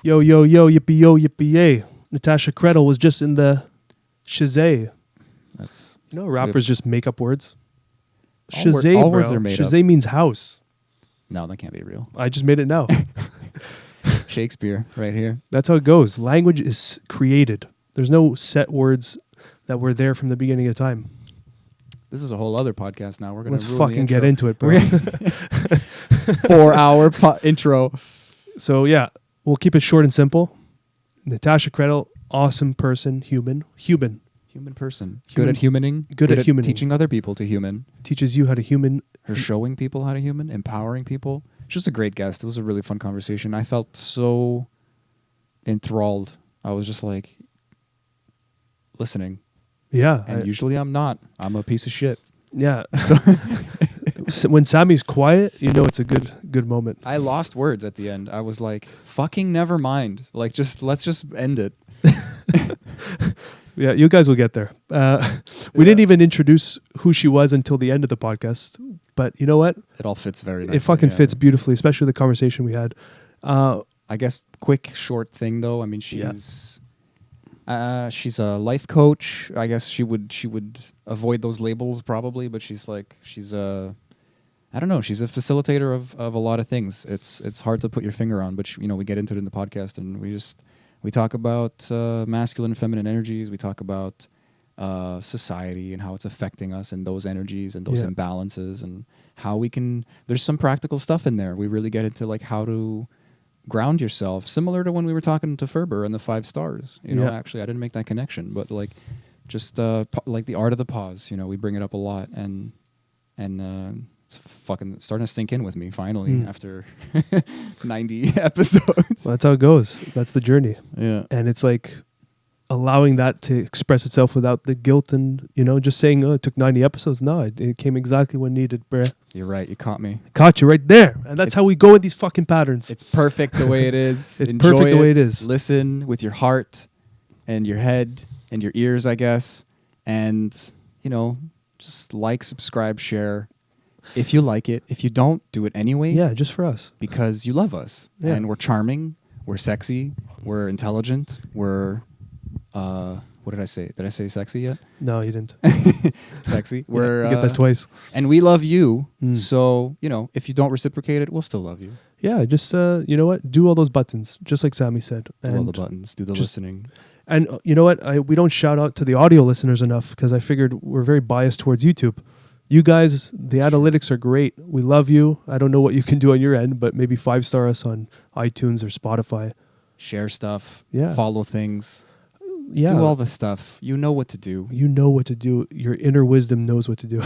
Yo, yippee, yay. Natasha Kredl was just in the Shazay. That's Rappers just make up words. all Shazay, all bro. words are made up. Shazay means house. No, that can't be real. I just made it now. Shakespeare, right here. That's how it goes. Language is created. There's no set words that were there from the beginning of time. This is a whole other podcast now. We're gonna Let's fucking get into it, bro. 4-hour intro. So yeah, we'll keep it short and simple. Natasha Kredl, awesome person, human Person. Good at humaning. Good at humaning. Teaching other people to human. Teaches you how to human. Her showing people how to human. Empowering people. Just a great guest. It was a really fun conversation. I felt so enthralled. I was just like listening. Yeah. And usually I'm not. I'm a piece of shit. Yeah. So when Sammy's quiet, it's a good moment. I lost words at the end. I was like, fucking never mind. Like, let's just end it. Yeah, you guys will get there. We didn't even introduce who she was until the end of the podcast. But you know what? It all fits very nicely. It fucking fits beautifully, especially the conversation we had. I guess quick, short thing though. I mean, she's a life coach. I guess she would avoid those labels probably, but she's a facilitator of a lot of things. It's hard to put your finger on, but we get into it in the podcast, and we talk about masculine and feminine energies. We talk about society and how it's affecting us and those energies and those imbalances and how we can. There's some practical stuff in there. We really get into like how to ground yourself, similar to when we were talking to Ferber and the 5 stars. Actually, I didn't make that connection, but like just like the art of the pause. We bring it up a lot, and it's fucking starting to sink in with me finally after 90 episodes. Well, that's how it goes. That's the journey. Yeah. And it's like allowing that to express itself without the guilt and, just saying, oh, it took 90 episodes. No, it came exactly when needed, bruh. You're right. You caught me. Caught you right there. And that's how we go with these fucking patterns. It's perfect the way it is. It's perfect the way it is. Listen with your heart and your head and your ears, I guess. And, just like, subscribe, share. If you like it. If you don't, do it anyway. Yeah, just for us. Because you love us. Yeah. And we're charming. We're sexy. We're intelligent. We're, what did I say? Did I say sexy yet? No, you didn't. Sexy. You get that twice. And we love you. So, if you don't reciprocate it, we'll still love you. Yeah, just, you know what? Do all those buttons, just like Sammy said. Do all the buttons. Do the listening. And you know what? We don't shout out to the audio listeners enough because I figured we're very biased towards YouTube. You guys, the analytics are great. We love you. I don't know what you can do on your end, but maybe 5-star us on iTunes or Spotify. Share stuff. Yeah. Follow things. Yeah. Do all the stuff. You know what to do. You know what to do. Your inner wisdom knows what to do.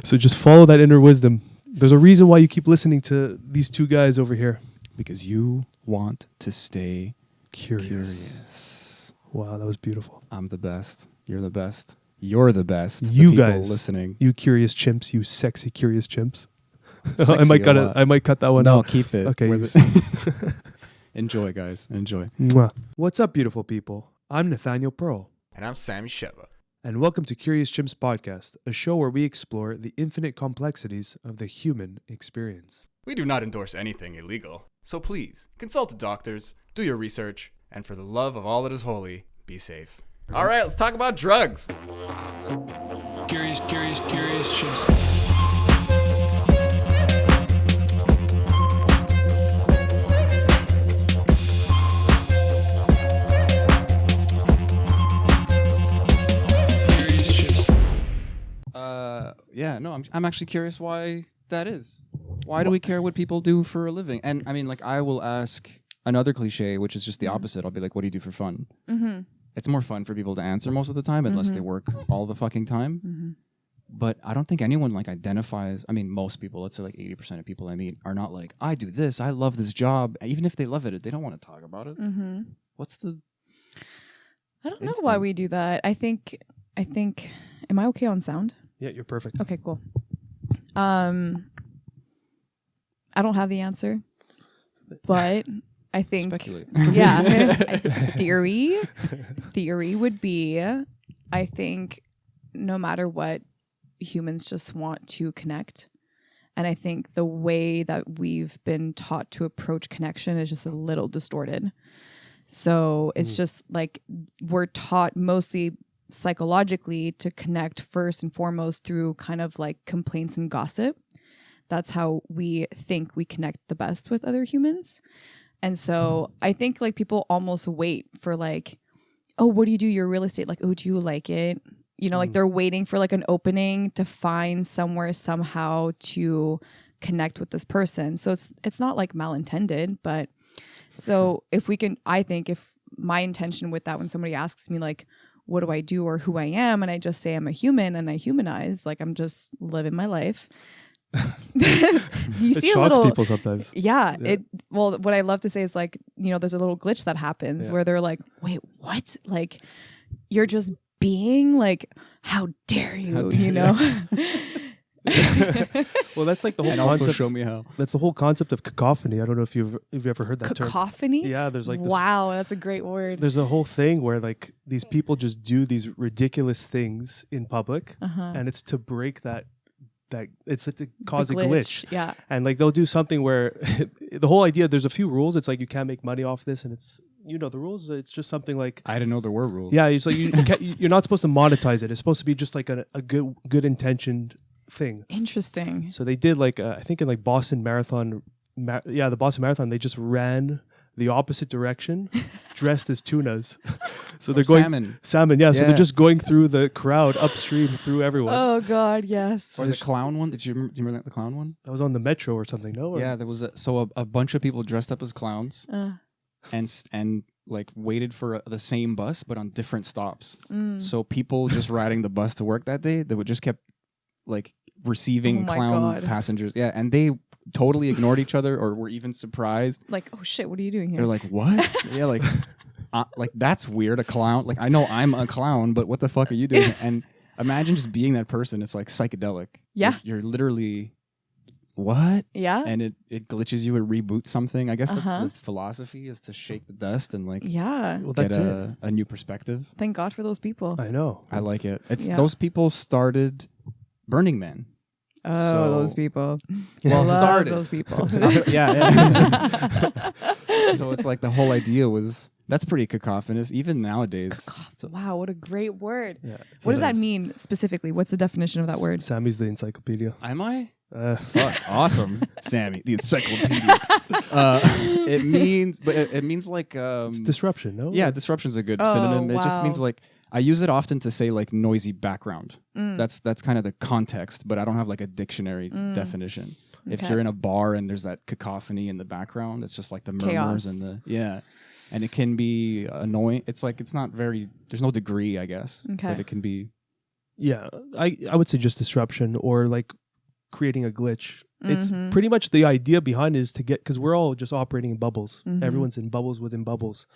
So just follow that inner wisdom. There's a reason why you keep listening to these two guys over here. Because you want to stay curious. Wow, that was beautiful. I'm the best. You're the best. You're the best. You the guys listening. You curious chimps. You sexy curious chimps. Sexy I might cut that one out. No, keep it. Okay. Enjoy, guys. Enjoy. Mwah. What's up, beautiful people? I'm Nathaniel Pearl. And I'm Sammy Sheva. And welcome to Curious Chimps Podcast, a show where we explore the infinite complexities of the human experience. We do not endorse anything illegal, so please consult doctors, do your research, and for the love of all that is holy, be safe. All right, let's talk about drugs. Curious Chimps. I'm actually curious why that is. Why do we care what people do for a living? And I mean, like, I will ask another cliche, which is just the opposite. I'll be like, what do you do for fun? Mm-hmm. It's more fun for people to answer most of the time, unless they work all the fucking time. Mm-hmm. But I don't think anyone like identifies. I mean, most people, let's say like 80% of people I meet are not like, I do this, I love this job. Even if they love it, they don't want to talk about it. Mm-hmm. What's the... I don't know why we do that. I think, am I okay on sound? Yeah, you're perfect. Okay, cool. I don't have the answer, but I think, speculate. Yeah, theory would be, I think no matter what, humans just want to connect. And I think the way that we've been taught to approach connection is just a little distorted. So it's just like we're taught mostly psychologically to connect first and foremost through kind of like complaints and gossip. That's how we think we connect the best with other humans. And so I think like people almost wait for like, oh, what do you do? Your real estate? Like, oh, do you like it? You know, like they're waiting for like an opening to find somewhere somehow to connect with this person. So it's not like malintended, but so if we can, I think if my intention with that, when somebody asks me like, what do I do or who I am? And I just say I'm a human and I humanize, like I'm just living my life. You see it a shocks little people sometimes. Yeah. Well, what I love to say is like, you know, there's a little glitch that happens where they're like, wait, what? Like you're just being like, how dare you, you know? Well, that's like the whole And concept. also show me how. That's the whole concept of cacophony. I don't know if you've ever heard that term. Cacophony? Yeah, there's like this, wow, that's a great word. there's a whole thing where like these people just do these ridiculous things in public, and it's to break that it's like to cause a glitch. Yeah. And like they'll do something where the whole idea, there's a few rules. It's like you can't make money off this, and it's, you know, the rules. It's just something like, I didn't know there were rules. yeah, it's like you're not supposed to monetize it. It's supposed to be just like a good intentioned thing. Interesting. So they did like I think in like Boston Marathon, the Boston Marathon, they just ran the opposite direction, dressed as tunas. So they're going salmon. Yeah, so they're just going through the crowd upstream through everyone. Oh God, yes. Or the clown one. Do you remember the clown one? That was on the metro or something. No. Yeah, there was a bunch of people dressed up as clowns and like waited for the same bus but on different stops. So people just riding the bus to work that day, they would just kept like receiving clown passengers. Yeah, and they totally ignored each other or were even surprised. Like, oh shit, what are you doing here? They're like, what? Yeah, like that's weird. A clown. Like, I know I'm a clown, but what the fuck are you doing? And imagine just being that person. It's like psychedelic. Yeah. You're literally, what? Yeah. And it glitches you. It reboots something. I guess that's the philosophy, is to shake the dust and like Well, get a new perspective. Thank God for those people. I know. I like it. It's those people started Burning Man. Oh, So- those people. Well, Love started. those people. yeah. So it's like the whole idea was, that's pretty cacophonous even nowadays. Wow, what a great word. Yeah, What does that mean specifically? What's the definition of that word? Sammy's the encyclopedia. Am I? Fuck. Awesome, Sammy, the encyclopedia. It means, but it means like It's disruption, no? yeah, disruption's a good Oh, synonym. It just wow. means like, I use it often to say like noisy background. That's kind of the context, but I don't have like a dictionary definition. If Okay. you're in a bar and there's that cacophony in the background, it's just like the murmurs Chaos. and and it can be annoying. It's like, it's not very, there's no degree, I guess. Okay. But it can be. Yeah, I would say just disruption or like creating a glitch. It's pretty much the idea behind it is to get, because we're all just operating in bubbles. Everyone's in bubbles within bubbles.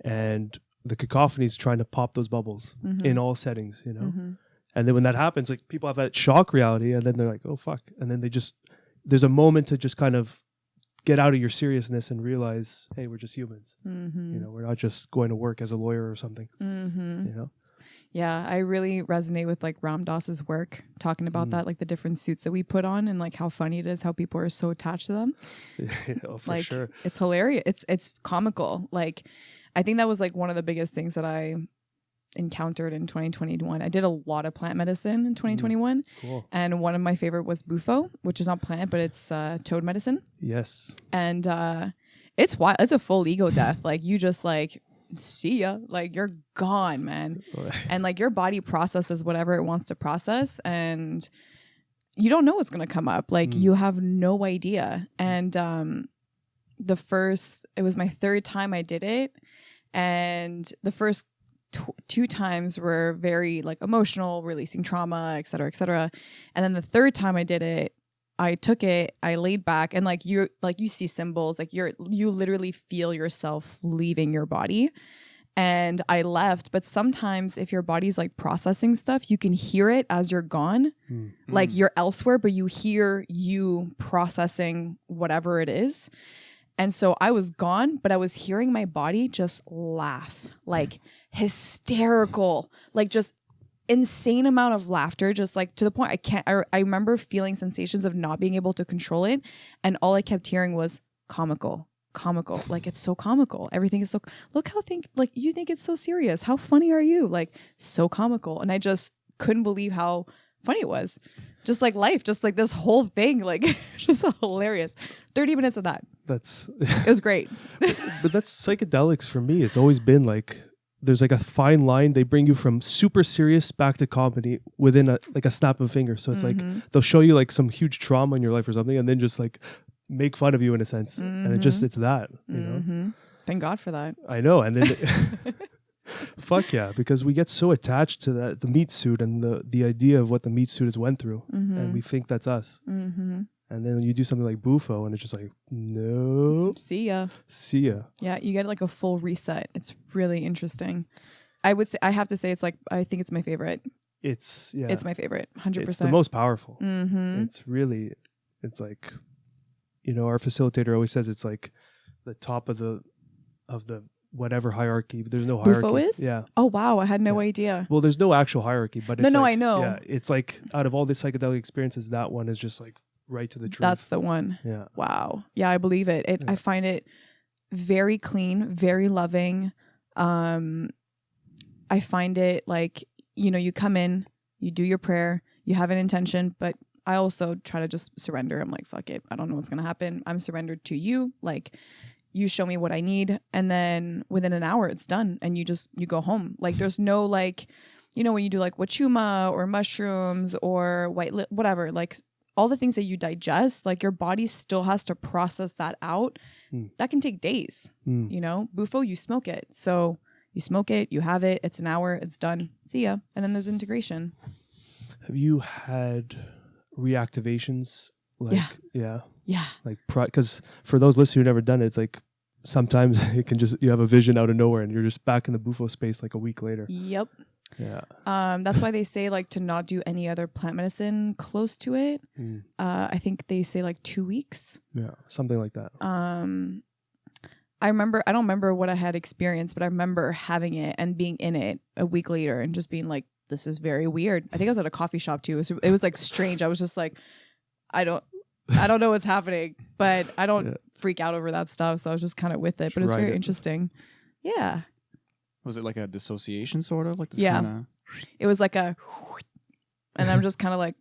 And the cacophony is trying to pop those bubbles in all settings, you know? And then when that happens, like people have that shock reality and then they're like, oh, fuck. And then there's a moment to just kind of get out of your seriousness and realize, hey, we're just humans. You know, we're not just going to work as a lawyer or something, you know? Yeah, I really resonate with like Ram Dass's work, talking about that, like the different suits that we put on and like how funny it is, how people are so attached to them. Oh, for Like sure. it's hilarious. It's comical. Like I think that was like one of the biggest things that I encountered in 2021. I did a lot of plant medicine in 2021. Cool. And one of my favorite was bufo, which is not plant, but it's toad medicine. Yes. And it's wild. It's a full ego death. Like you just like, see ya. Like you're gone, man. And like your body processes whatever it wants to process. And you don't know what's going to come up. Like you have no idea. And it was my third time I did it. And the first two times were very like emotional, releasing trauma, et cetera, et cetera. And then the third time I did it, I took it, I laid back, and like you see symbols, like you literally feel yourself leaving your body. And I left, but sometimes if your body's like processing stuff, you can hear it as you're gone. Like you're elsewhere, but you hear you processing whatever it is. And so I was gone, but I was hearing my body just laugh, like hysterical, like just insane amount of laughter, just like to the point I remember feeling sensations of not being able to control it, and all I kept hearing was comical, like it's so comical, everything is so, look how like you think it's so serious, how funny are you, like so comical. And I just couldn't believe how funny it was, just like life, just like this whole thing, like just hilarious. 30 minutes of that, it was great. But that's psychedelics for me. It's always been like there's like a fine line. They bring you from super serious back to comedy within a snap of a finger. So it's like they'll show you like some huge trauma in your life or something, and then just like make fun of you in a sense. And it's that, you know. Thank God for that. I know. And then fuck yeah, because we get so attached to the meat suit and the idea of what the meat suit has went through, and we think that's us. And then you do something like Bufo, and it's just like, no. See ya. Yeah, you get like a full reset. It's really interesting. I have to say, it's like, I think it's my favorite. It's my favorite, 100%. It's the most powerful. It's like, you know, our facilitator always says it's like the top of the whatever hierarchy. There's no hierarchy. Bufo is? Yeah. Oh wow, I had no idea. Well, there's no actual hierarchy, but it's no, like, I know. Yeah, it's like out of all the psychedelic experiences, that one is just like right to the truth. That's the one. Yeah. Wow. Yeah, I believe it. I find it very clean, very loving. I find it like, you know, you come in, you do your prayer, you have an intention, but I also try to just surrender. I'm like, fuck it. I don't know what's going to happen. I'm surrendered to you. Like, you show me what I need. And then within an hour, it's done. And you go home. Like, there's no like, you know, when you do like wachuma or mushrooms or whatever, like all the things that you digest, like your body still has to process that out. That can take days, you know. Bufo, you smoke it. So you smoke it, you have it, it's an hour, it's done. See ya. And then there's integration. Have you had reactivations? Like, yeah. Like, because for those listeners who've never done it, it's like sometimes it can just, you have a vision out of nowhere and you're just back in the Bufo space like a week later. Yep. Yeah. That's why they say like to not do any other plant medicine close to it. I think they say like 2 weeks. Yeah, something like that. I don't remember what I had experienced, but I remember having it and being in it a week later and just being like, this is very weird. I think I was at a coffee shop too. It was like strange. I was just like, I don't know what's happening, but I don't freak out over that stuff. So I was just kind of with it, but it's very interesting. Yeah. Was it like a dissociation sort of? Like this kinda... It was like and I'm just kind of like,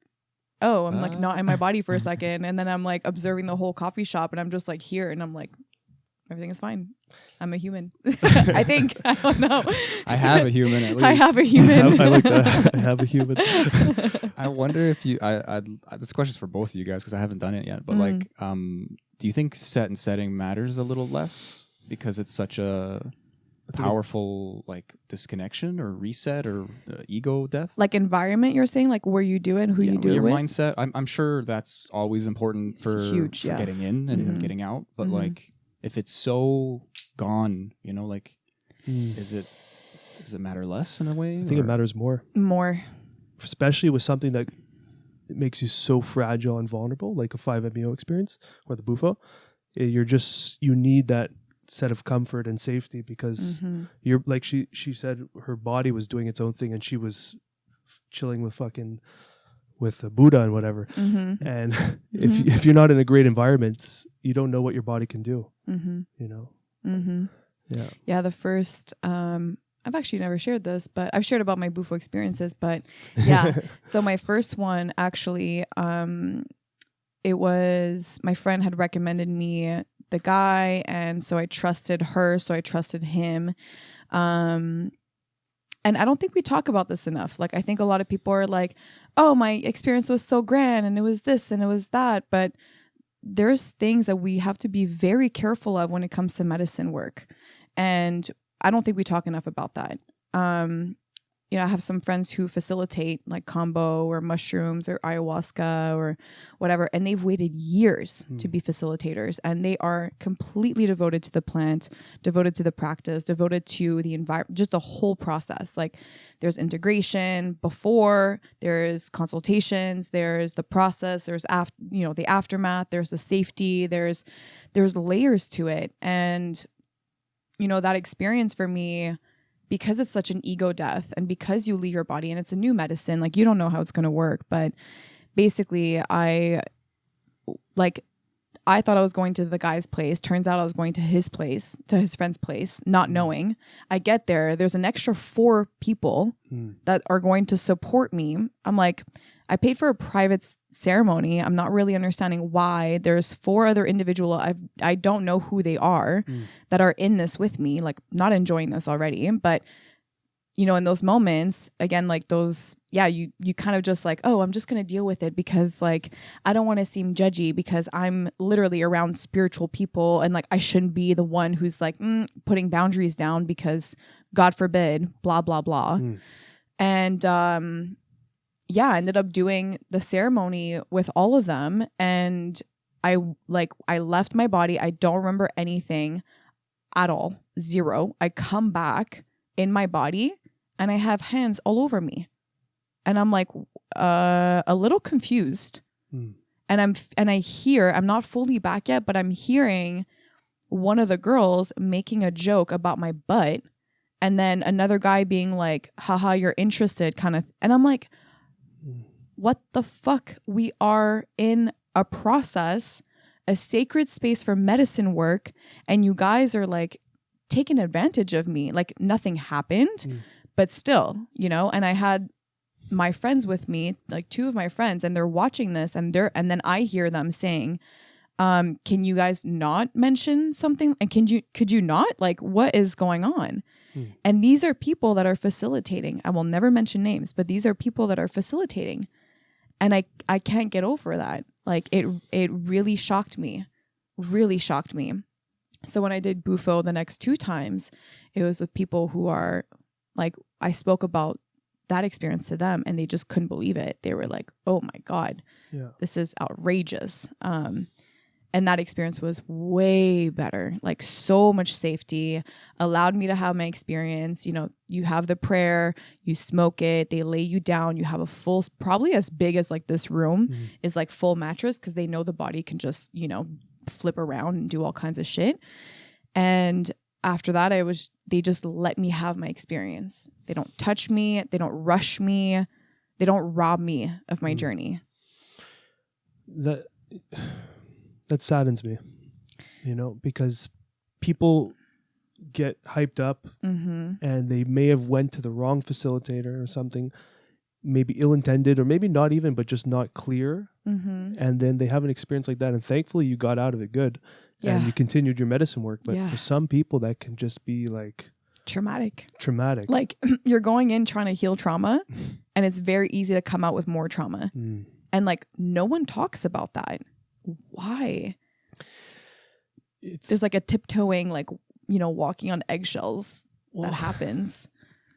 oh, I'm like not in my body for a second. And then I'm like observing the whole coffee shop and I'm just like here and I'm like, everything is fine. I'm a human. I think. I don't know. I have a human at least. I have a human. I like that. I have a human. I wonder if you, this question's for both of you guys because I haven't done it yet, but like, do you think set and setting matters a little less because it's such a powerful like disconnection or reset or ego death? Like environment, you're saying, like where you do it, who you do it with? Your mindset. I'm sure that's always important for getting in and getting out, but like if it's so gone, you know, like does it matter less in a way? I think it matters more. Especially with something that it makes you so fragile and vulnerable, like a 5-MeO experience or the Bufo. You need that set of comfort and safety because you're like she said her body was doing its own thing and she was chilling with the Buddha and whatever. And if you're not in a great environment, you don't know what your body can do. You know. Yeah. The first I've actually never shared this, but I've shared about my Bufo experiences, but yeah. So my first one actually it was my friend had recommended me the guy, and so I trusted her, so I trusted him. And I don't think we talk about this enough. Like, I think a lot of people are like, oh, my experience was so grand and it was this and it was that. But there's things that we have to be very careful of when it comes to medicine work. And I don't think we talk enough about that. You know, I have some friends who facilitate like combo or mushrooms or ayahuasca or whatever, and they've waited years to be facilitators, and they are completely devoted to the plant, devoted to the practice, devoted to the environment, just the whole process. Like there's integration before, there's consultations, there's the process, there's the aftermath, there's the safety, there's layers to it. And, you know, that experience for me, because it's such an ego death and because you leave your body and it's a new medicine, like you don't know how it's going to work. But basically I thought I was going to the guy's place. Turns out I was going to his place, to his friend's place, not knowing. I get there. There's an extra 4 people that are going to support me. I'm like, I paid for a private ceremony. I'm not really understanding why. There's 4 other individuals. I don't know who they are that are in this with me, like not enjoying this already. But, you know, in those moments, again, like those, you kind of just like, oh, I'm just going to deal with it because like, I don't want to seem judgy because I'm literally around spiritual people and like, I shouldn't be the one who's like putting boundaries down because God forbid, blah, blah, blah. And, I ended up doing the ceremony with all of them. And I left my body. I don't remember anything at all. 0. I come back in my body and I have hands all over me. And I'm like, a little confused. And I'm not fully back yet, but I'm hearing one of the girls making a joke about my butt. And then another guy being like, haha, you're interested kind of. And I'm like, what the fuck? We are in a process, a sacred space for medicine work. And you guys are like taking advantage of me. Like nothing happened, but still, you know, and I had my friends with me, like 2 of my friends, and they're watching this and then I hear them saying, can you guys not mention something? And could you not? Like, what is going on? And these are people that are facilitating. I will never mention names, but these are people that are facilitating. And I can't get over that. Like it really shocked me. So when I did Bufo the next 2 times, it was with people who are like, I spoke about that experience to them and they just couldn't believe it. They were like, oh my God, this is outrageous. And that experience was way better, like so much safety, allowed me to have my experience. You know, you have the prayer, you smoke it, they lay you down, you have a full, probably as big as like this room is like full mattress because they know the body can just, you know, flip around and do all kinds of shit. And after that, they just let me have my experience. They don't touch me, they don't rush me, they don't rob me of my journey. That saddens me, you know, because people get hyped up and they may have went to the wrong facilitator or something, maybe ill-intended or maybe not even, but just not clear. And then they have an experience like that. And thankfully you got out of it good and you continued your medicine work. But for some people that can just be like traumatic. Like you're going in trying to heal trauma and it's very easy to come out with more trauma. And like no one talks about that. Why? There's like a tiptoeing, like, you know, walking on eggshells that happens.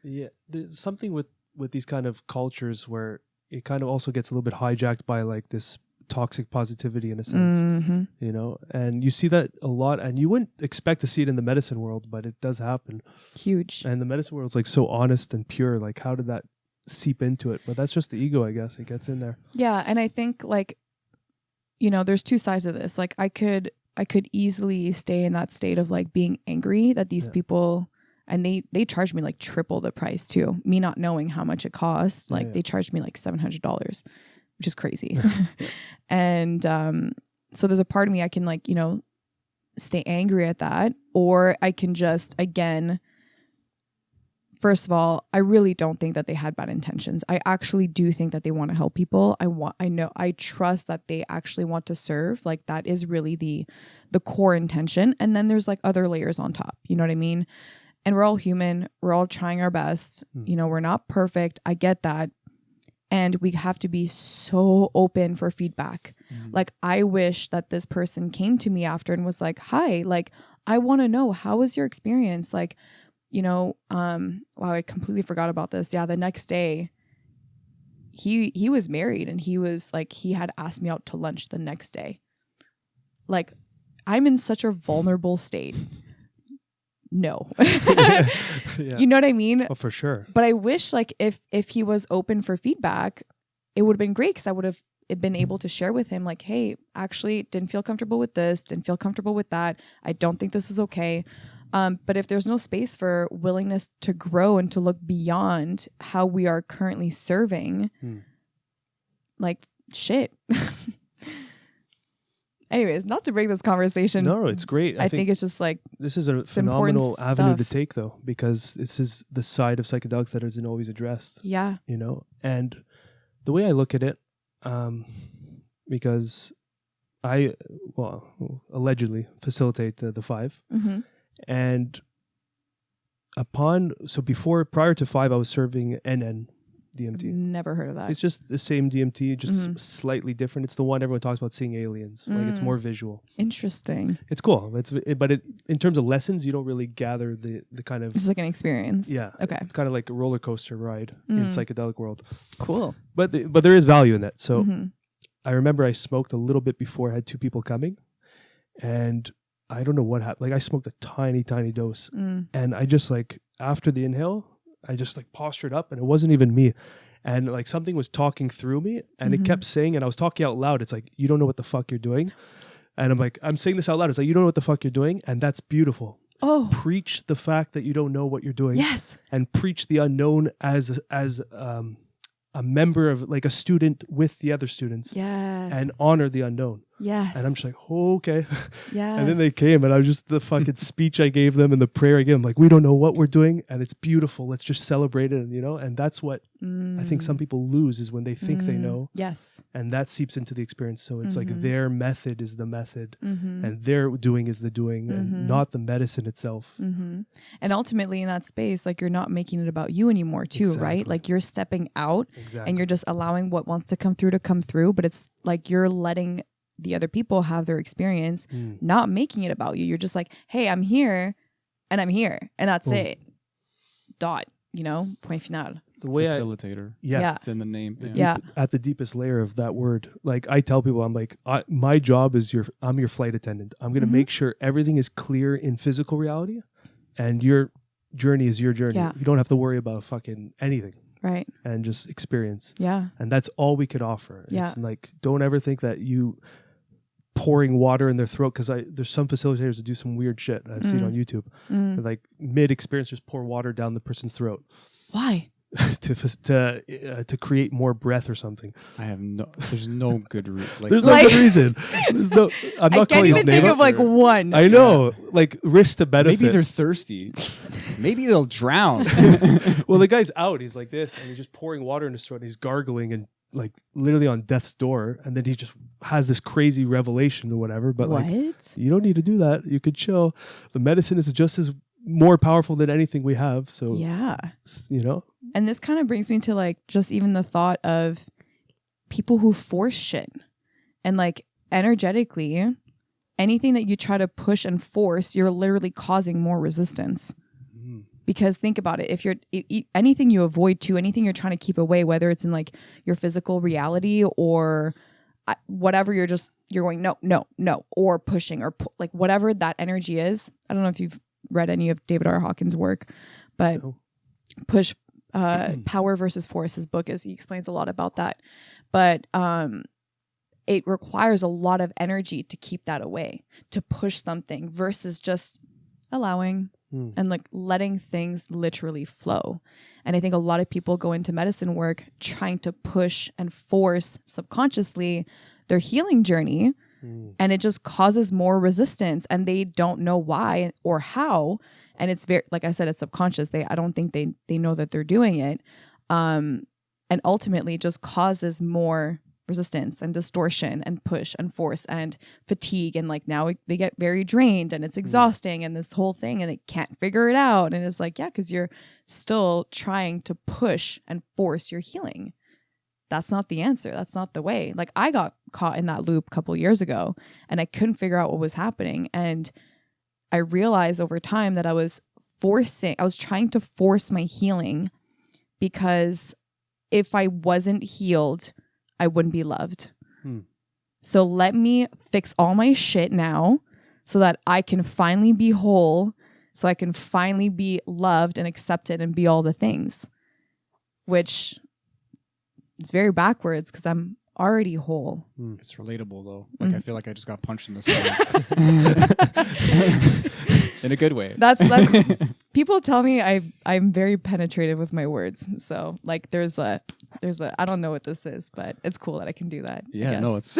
Yeah. There's something with these kind of cultures where it kind of also gets a little bit hijacked by like this toxic positivity in a sense, you know, and you see that a lot and you wouldn't expect to see it in the medicine world, but it does happen. Huge. And the medicine world's like so honest and pure. Like how did that seep into it? But that's just the ego, I guess. It gets in there. Yeah. And I think like, you know, there's 2 sides of this. Like I could easily stay in that state of like being angry that these people, and they charged me like triple the price too. Me not knowing how much it costs. Like they charged me like $700, which is crazy. And so there's a part of me I can like, you know, stay angry at that, or I can just, again, first of all, I really don't think that they had bad intentions. I actually do think that they want to help people. I trust that they actually want to serve. Like that is really the core intention. And then there's like other layers on top. You know what I mean? And we're all human. We're all trying our best. You know, we're not perfect. I get that. And we have to be so open for feedback. Like I wish that this person came to me after and was like, hi, like, I want to know, how was your experience? Like, you know, wow, I completely forgot about this. Yeah, the next day, he was married and he was like, he had asked me out to lunch the next day. Like, I'm in such a vulnerable state. No. You know what I mean? Oh, for sure. But I wish like if he was open for feedback, it would have been great because I would have been able to share with him like, hey, actually didn't feel comfortable with this, didn't feel comfortable with that. I don't think this is okay. But if there's no space for willingness to grow and to look beyond how we are currently serving, like shit. Anyways, not to bring this conversation. No, it's great. I think it's just like this is a important phenomenal avenue to stuff. take, though, because this is the side of psychedelics that isn't always addressed. Yeah. You know, and the way I look at it, because I, allegedly facilitate the 5, Mm-hmm. and prior to 5, I was serving NN DMT. Never heard of that. It's just the same DMT, just slightly different. It's the one everyone talks about seeing aliens. Like it's more visual. Interesting. It's cool. But in terms of lessons, you don't really gather the kind of It's like an experience. yeah. Okay. It's kind of like a roller coaster ride in psychedelic world. Cool. But there is value in that. So Mhm. I remember I smoked a little bit before I had 2 people coming, and I don't know what happened. Like I smoked a tiny dose, and I just like after the inhale, I just like postured up, and it wasn't even me. And like something was talking through me, and it kept saying, and I was talking out loud. It's like, you don't know what the fuck you're doing. And I'm like, I'm saying this out loud. It's like, you don't know what the fuck you're doing. And that's beautiful. Oh, Preach the fact that you don't know what you're doing. yes. And preach the unknown as a member of like a student with the other students. Yes. And honor the unknown. yes. And I'm just like, oh, okay. yes. And then they came, and I was just the fucking speech I gave them and the prayer I gave them. Like, we don't know what we're doing, and it's beautiful. Let's just celebrate it, and that's what I think some people lose is when they think they know, Yes. and that seeps into the experience. So it's like their method is the method, Mm-hmm. and their doing is the doing, and not the medicine itself. Mm-hmm. And ultimately, in that space, like you're not making it about you anymore, too, right? Exactly. Like you're stepping out, Exactly. and you're just allowing what wants to come through. But it's like you're letting the other people have their experience, not making it about you. You're just like, hey, I'm here, and that's it. Dot. Point final. The way Facilitator. Yeah. It's in the name. Yeah. At the deepest layer of that word, like I tell people, I'm like, my job is I'm your flight attendant. I'm going to make sure everything is clear in physical reality, and your journey is your journey. Yeah. You don't have to worry about fucking anything, Right. and just experience. Yeah. And that's all we could offer. Yeah. It's like, don't ever think that you pouring water in their throat, because there's some facilitators that do some weird shit I've seen on YouTube. They're like mid-experience, just pour water down the person's throat Why? to create more breath or something. There's no good reason. There's no good reason. I'm not I can't calling his even name think out. of like one. I know, like risk to benefit. Maybe they're thirsty. Maybe they'll drown. Well, the guy's out. He's like this, and he's just pouring water in his throat. And he's gargling and like literally on death's door. And then he just has this crazy revelation or whatever. But what? like, you don't need to do that. You could chill. The medicine is just as more powerful than anything we have. So Yeah. And this kind of brings me to like just even the thought of people who force shit, and like energetically, anything that you try to push and force, you're literally causing more resistance. Because think about it, if you're anything you avoid to, anything you're trying to keep away, whether it's in like your physical reality or whatever, you're going no, or pushing or like whatever that energy is. I don't know if you've read any of David R. Hawkins' work, but push Power versus Force, his book he explains a lot about that. But it requires a lot of energy to keep that away, to push something versus just allowing and like letting things literally flow. And I think a lot of people go into medicine work trying to push and force subconsciously their healing journey, and it just causes more resistance, and they don't know why or how. And it's very, like I said, it's subconscious. I don't think they know that they're doing it. And ultimately just causes more resistance and distortion and push and force and fatigue. And like now they get very drained, and it's exhausting and this whole thing, and they can't figure it out. And it's like, yeah, because you're still trying to push and force your healing. That's not the answer. That's not the way. Like I got caught in that loop a couple years ago, and I couldn't figure out what was happening. And I realized over time that I was trying to force my healing, because if I wasn't healed, I wouldn't be loved. So let me fix all my shit now so that I can finally be whole, so I can finally be loved and accepted and be all the things, which it's very backwards because I'm already whole. It's relatable though. Like I feel like I just got punched in the side. in a good way. That's people tell me I'm very penetrative with my words. So like there's a I don't know what this is, but it's cool that I can do that. Yeah, no, it's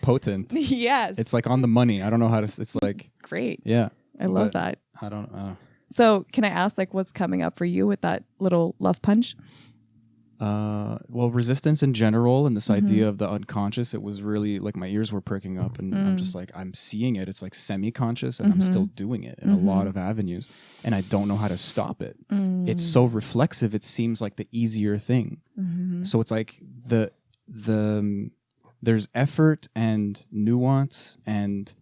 potent. Yes. It's like on the money. I don't know how to. It's like great. yeah. I love but that. I don't know. So can I ask like what's coming up for you with that little love punch? Well, resistance in general and this idea of the unconscious, it was really like my ears were pricking up and I'm just like, I'm seeing it. It's like semi-conscious and I'm still doing it in a lot of avenues and I don't know how to stop it. It's so reflexive. It seems like the easier thing. So it's like there's effort and nuance and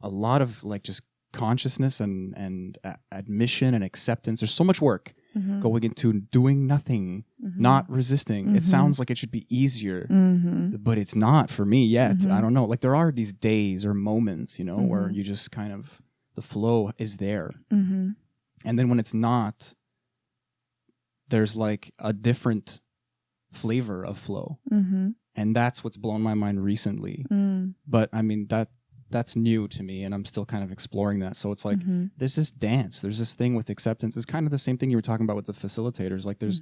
a lot of like just consciousness and admission and acceptance. There's so much work going into doing nothing, not resisting. It sounds like it should be easier, but it's not for me yet. I don't know. Like there are these days or moments, you know, where you just kind of, the flow is there. And then when it's not, there's like a different flavor of flow. And that's what's blown my mind recently. But I mean, that's new to me and I'm still kind of exploring that. So it's like there's this dance, there's this thing with acceptance. It's kind of the same thing you were talking about with the facilitators. Like there's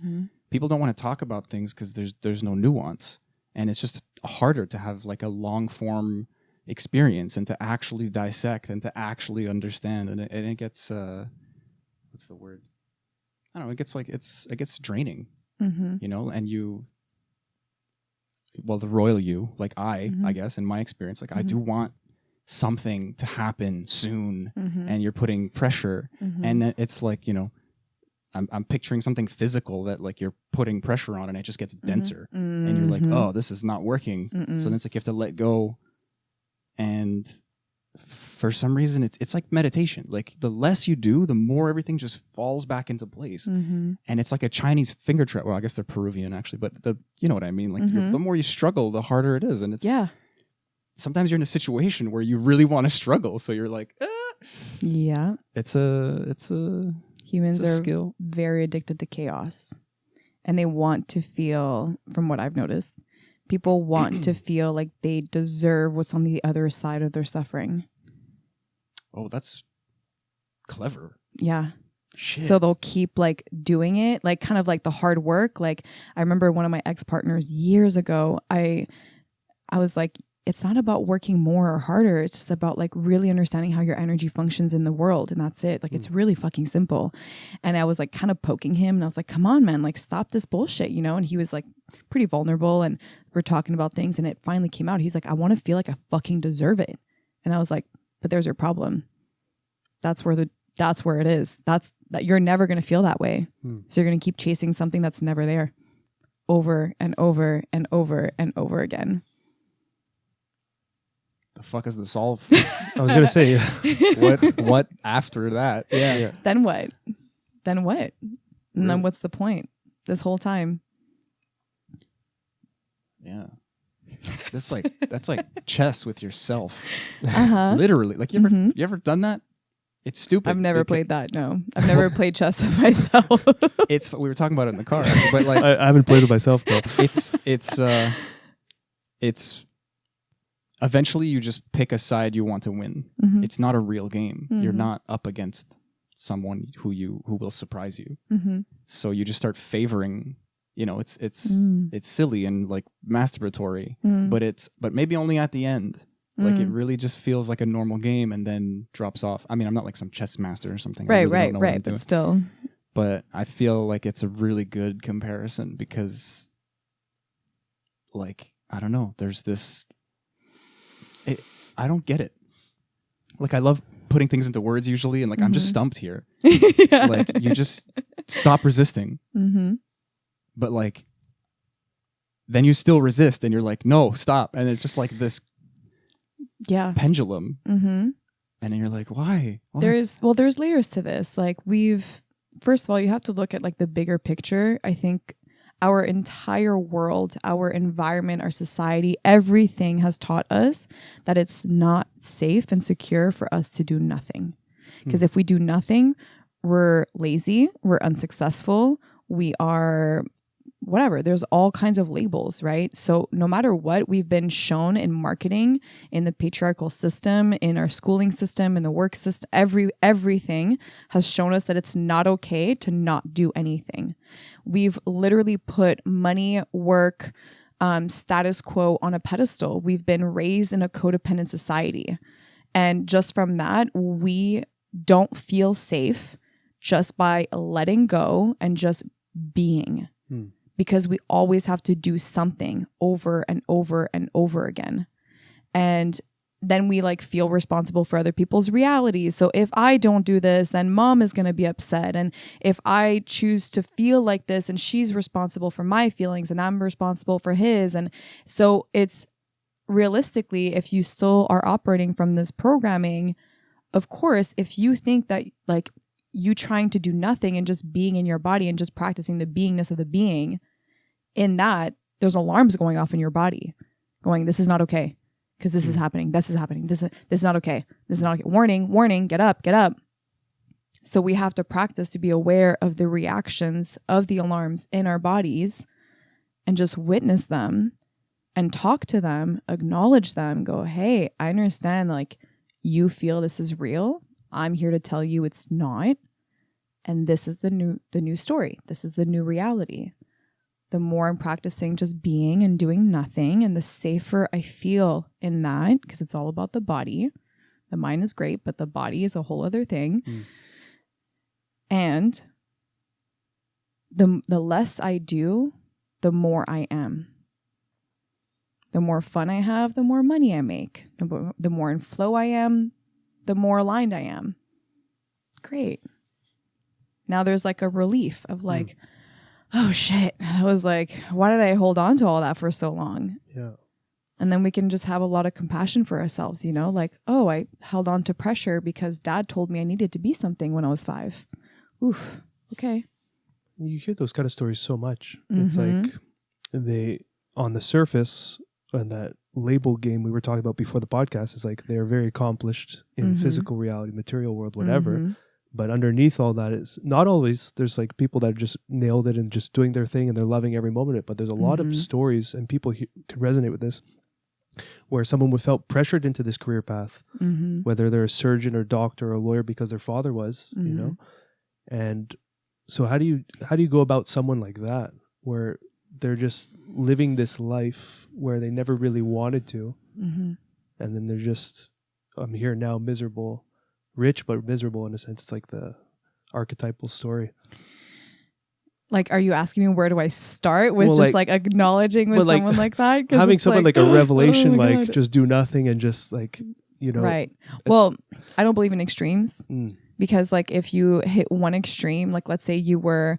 people don't want to talk about things because there's no nuance. And it's just harder to have like a long form experience and to actually dissect and to actually understand. And it gets what's the word? I don't know, it gets draining. You know, and the royal you, like I guess in my experience, like I do want something to happen soon and you're putting pressure and it's like, you know, I'm picturing something physical that like you're putting pressure on and it just gets denser and you're like, oh, this is not working. So then it's like you have to let go. And for some reason it's like meditation. Like the less you do, the more everything just falls back into place. And it's like a Chinese finger trap. Well, I guess they're Peruvian actually, but you know what I mean? Like the more you struggle, the harder it is. And it's sometimes you're in a situation where you really want to struggle. So you're like, yeah, it's humans a are skill. very addicted to chaos and they want to feel, from what I've noticed, people want to feel like they deserve what's on the other side of their suffering. Oh, that's clever. Yeah. Shit. So they'll keep like doing it, like kind of like the hard work. Like I remember one of my ex-partners years ago, I was like, it's not about working more or harder. It's just about like really understanding how your energy functions in the world. And that's it. Like, it's really fucking simple. And I was like kind of poking him and I was like, come on, man, like stop this bullshit, you know? And he was like pretty vulnerable and we're talking about things and it finally came out. He's like, I want to feel like I fucking deserve it. And I was like, but there's your problem. That's where it is. That you're never going to feel that way. So you're going to keep chasing something that's never there over and over and over and over again. The fuck is the solve? I was gonna say, what after that? Yeah. Then what? And then what's the point? This whole time. Yeah. That's like chess with yourself. Uh-huh. Literally. Like you ever done that? It's stupid. I've never played that. No, I've never played chess with myself. We were talking about it in the car, but like I haven't played it myself though. It's eventually you just pick a side you want to win. It's not a real game. You're not up against someone who will surprise you. So you just start favoring, you know, it's silly and like masturbatory, but maybe only at the end. Like it really just feels like a normal game and then drops off. I mean, I'm not like some chess master or something. Right. But still. But I feel like it's a really good comparison because like, I don't know, there's this, I don't get it. Like I love putting things into words usually and like I'm just stumped here. Like you just stop resisting. But like, then you still resist and you're like, no, stop. And it's just like this pendulum. And then you're like, why? There's layers to this. Like first of all, you have to look at like the bigger picture. I think our entire world, our environment, our society, everything has taught us that it's not safe and secure for us to do nothing. Because if we do nothing, we're lazy, we're unsuccessful, we are whatever. There's all kinds of labels, right? So no matter what we've been shown in marketing, in the patriarchal system, in our schooling system, in the work system, everything has shown us that it's not okay to not do anything. We've literally put money, work, status quo on a pedestal. We've been raised in a codependent society. And just from that, we don't feel safe just by letting go and just being. Because we always have to do something over and over and over again. And then we like feel responsible for other people's realities. So if I don't do this, then mom is going to be upset. And if I choose to feel like this, and she's responsible for my feelings and I'm responsible for his. And so it's realistically, if you still are operating from this programming, of course, if you think that like you trying to do nothing and just being in your body and just practicing the beingness of the being, in that there's alarms going off in your body going, this is not okay because this is happening. This is happening. This is not okay. This is not okay. Warning, warning, get up, get up. So we have to practice to be aware of the reactions of the alarms in our bodies and just witness them and talk to them, acknowledge them, go, hey, I understand like you feel this is real. I'm here to tell you it's not. And this is the new story. This is the new reality. The more I'm practicing just being and doing nothing, and the safer I feel in that, because it's all about the body. The mind is great, but the body is a whole other thing. And the less I do, the more I am. The more fun I have, the more money I make. The more in flow I am, the more aligned I am. Great. Now there's like a relief of like, oh shit. I was like, why did I hold on to all that for so long? Yeah. And then we can just have a lot of compassion for ourselves, you know, like, oh, I held on to pressure because dad told me I needed to be something when I was 5. Oof. Okay. You hear those kind of stories so much. It's like they, on the surface, and that label game we were talking about before the podcast is like they're very accomplished in physical reality, material world, whatever. But underneath all that is not always, there's like people that just nailed it and just doing their thing and they're loving every moment of it. But there's a lot of stories, and people could resonate with this, where someone was felt pressured into this career path, whether they're a surgeon or doctor or a lawyer because their father was, you know. And so how do you go about someone like that, where they're just living this life where they never really wanted to, and then they're just, I'm here now, miserable. Rich but miserable in a sense. It's like the archetypal story. Like, are you asking me where do I start with just like acknowledging with someone like that? Having someone like a revelation, like just do nothing and just like, you know. Right. Well, I don't believe in extremes because like if you hit one extreme, like let's say you were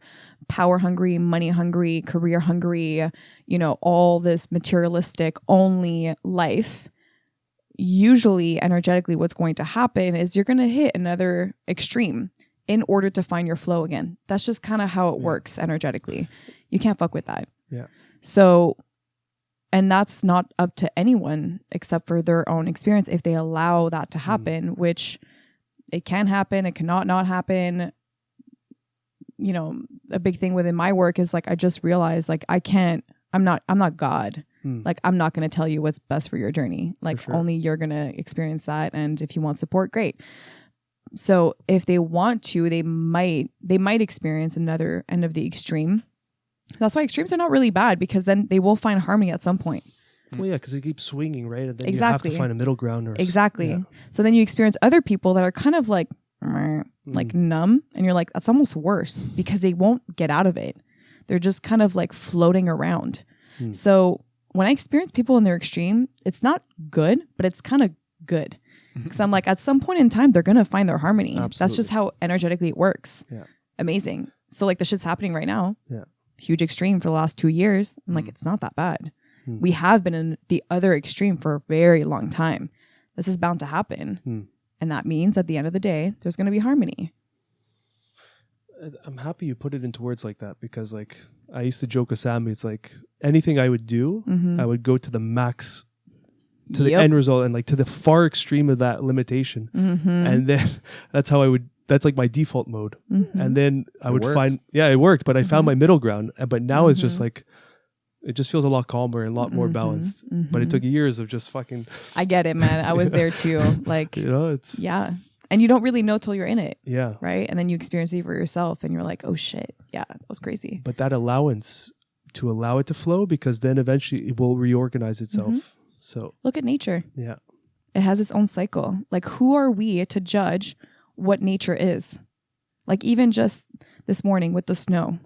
power hungry, money hungry, career hungry, you know, all this materialistic only life, usually energetically what's going to happen is you're going to hit another extreme in order to find your flow again. That's just kind of how it works energetically. You can't fuck with that. Yeah. So, and that's not up to anyone except for their own experience if they allow that to happen, which it can happen, it cannot not happen. You know, a big thing within my work is like I just realized like I'm not God. Like, I'm not going to tell you what's best for your journey. Like, only you're going to experience that. And if you want support, great. So if they want to, they might experience another end of the extreme. That's why extremes are not really bad, because then they will find harmony at some point. Well, yeah, because they keep swinging, right? And then you have to find a middle ground. Exactly. Yeah. So then you experience other people that are kind of like numb. And you're like, that's almost worse because they won't get out of it. They're just kind of like floating around. So when I experience people in their extreme, it's not good, but it's kind of good. Because I'm like, at some point in time, they're going to find their harmony. Absolutely. That's just how energetically it works. Yeah. Amazing. So like the shit's happening right now. Yeah. Huge extreme for the last 2 years. I'm like, it's not that bad. We have been in the other extreme for a very long time. This is bound to happen. And that means at the end of the day, there's going to be harmony. I'm happy you put it into words like that, because like I used to joke with Sammy, it's like anything I would do, I would go to the max, to the end result, and like to the far extreme of that limitation. And then that's how I would that's like my default mode. Mhm. And then I would works. find, it worked, but I found my middle ground. But now it's just Mhm. like, it just feels a lot calmer and a lot more Mhm. balanced. But it Mhm. took years of just fucking, I get it, man. I was there too. Like, it's, yeah. And you don't really know till you're in it, yeah. right? And then you experience it for yourself and you're like, oh shit. Yeah, that was crazy. But that allowance to allow it to flow, because then eventually it will reorganize itself. Mm-hmm. So, Look at nature. yeah. It has its own cycle. Like, who are we to judge what nature is? Like, even just this morning with the snow,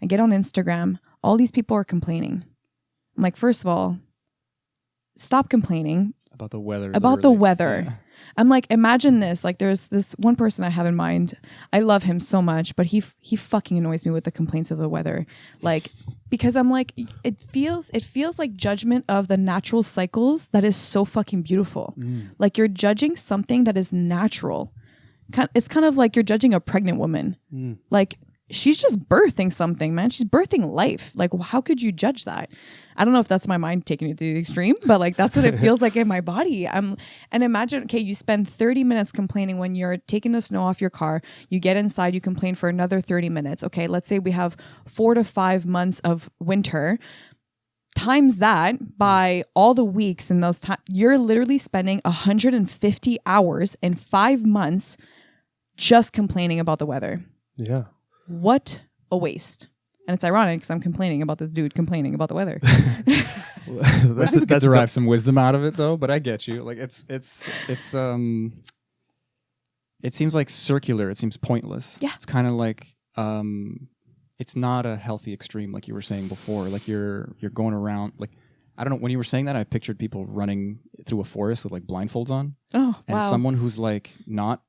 I get on Instagram, all these people are complaining. I'm like, first of all, stop complaining About the weather. about the literally. weather. Yeah. I'm like, imagine this. Like, there's this one person I have in mind. I love him so much, but he fucking annoys me with the complaints of the weather. Like, because I'm like, it feels like judgment of the natural cycles that is so fucking beautiful. Like, you're judging something that is natural. It's kind of like you're judging a pregnant woman. Like, she's just birthing something, man. She's birthing life. Like, how could you judge that? I don't know if that's my mind taking it to the extreme, but like, that's what it feels like in my body. And imagine, okay, you spend 30 minutes complaining when you're taking the snow off your car. You get inside, you complain for another 30 minutes. Okay, let's say we have 4 to 5 months of winter. Times that by all the weeks in those times, you're literally spending 150 hours in 5 months just complaining about the weather. Yeah. What a waste. And it's ironic because I'm complaining about this dude complaining about the weather. I think we could derive some wisdom out of it, though. But I get you. Like, it seems like circular. It seems pointless. Yeah. It's kind of like it's not a healthy extreme, like you were saying before. Like you're going around. Like, I don't know. When you were saying that, I pictured people running through a forest with like blindfolds on, Oh, and wow. someone who's like not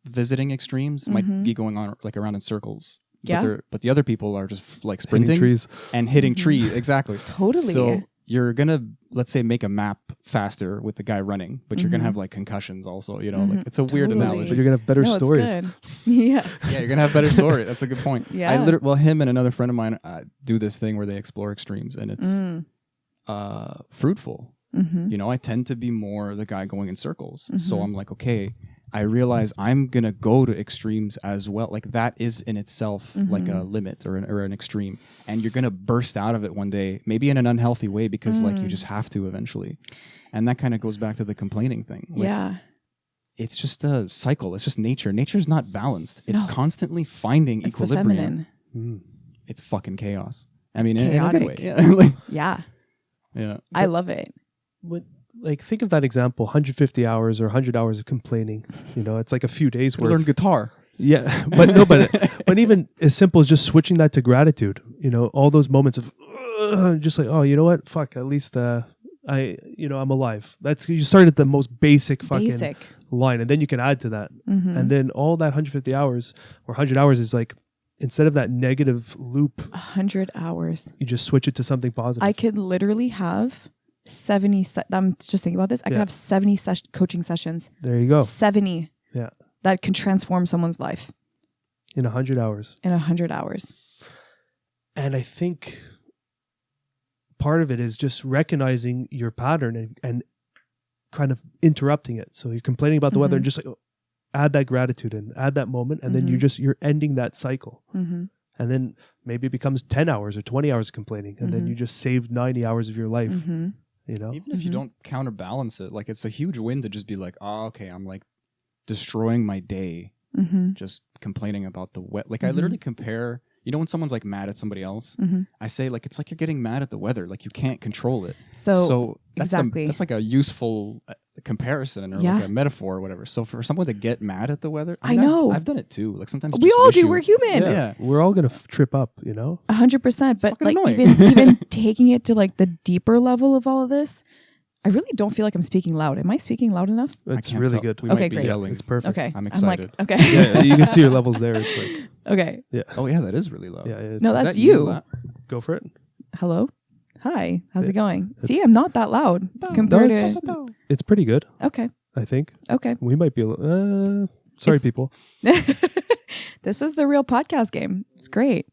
visiting extremes might Mhm. be going on like around in circles. Yeah. But the other people are just like Hitting sprinting trees. and hitting Mhm. trees. Exactly. Totally. So you're gonna, let's say, make a map faster with the guy running, but you're gonna Mhm. have like concussions also. You know, Mhm. like it's a weird Totally. But analogy. you're going to have better No, it's stories. good. Yeah. Yeah, you're gonna have better story. That's a good point. Yeah. Well, him and another friend of mine do this thing where they explore extremes, and it's fruitful. Mm-hmm. You know, I tend to be more the guy going in circles. So Mhm. I'm like, okay, I realize I'm gonna go to extremes as well. Like that is in itself like a limit or an extreme, and you're gonna burst out of it one day, maybe in an unhealthy way, because like you just have to eventually. And that kind of goes back to the complaining thing. Like, Yeah. it's just a cycle. It's just nature. Nature's not balanced. It's No. constantly finding It's the equilibrium. feminine. It's fucking chaos. I mean, It's in a good way. chaotic. Yeah. Like, Yeah. yeah. I love it. What, like, think of that example, 150 hours or 100 hours of complaining. You know, it's like a few days Could learn worth. guitar. Yeah, but even as simple as just switching that to gratitude. You know, all those moments of just like, oh, you know what? Fuck, at least I'm alive. That's, you start at the most basic fucking Basic. line, and then you can add to that. Mhm. And then all that 150 hours or 100 hours is like, instead of that negative loop, 100 hours. you just switch it to something positive. I could literally have 70. I'm just thinking about this. I could Yeah. have 70 coaching sessions. There you go. 70 Yeah, that can transform someone's life in 100 hours. in 100 hours. And I think part of it is just recognizing your pattern and kind of interrupting it. So you're complaining about the weather and just like, add that gratitude and add that moment, and then you're ending that cycle. Mm-hmm. And then maybe it becomes 10 hours or 20 hours of complaining, and then you just saved 90 hours of your life. Mm-hmm. You know, Even if you don't counterbalance it, like it's a huge win to just be like, oh, okay, I'm like destroying my day, Mm-hmm. just complaining about the wet. Like I literally compare, you know, when someone's like mad at somebody else, Mm-hmm. I say like, it's like you're getting mad at the weather. Like you can't control it. So that's exactly. that's like a useful comparison or Yeah. like a metaphor or whatever. So for someone to get mad at the weather, I know. I've done it too. Like sometimes We just all wish do. you- We're human. Yeah. we're all gonna trip up. You know, 100%. But fucking like annoying. even taking it to like the deeper level of all of this, I really don't feel like I'm speaking loud. Am I speaking loud enough? I it's can't really tell. good. We Okay, might be great. yelling. It's perfect. Okay. I'm like, excited. okay. Yeah, you can see your levels there. It's like, Okay. yeah, Oh yeah, that is really loud. yeah. It's, No, Is that's that you. loud? go for it. Hello. Hi. How's Say it going? See, I'm not that loud No, compared it's, to. it's pretty good. Okay. I think Okay. we might be. Sorry, It's- people. This is the real podcast game. It's great.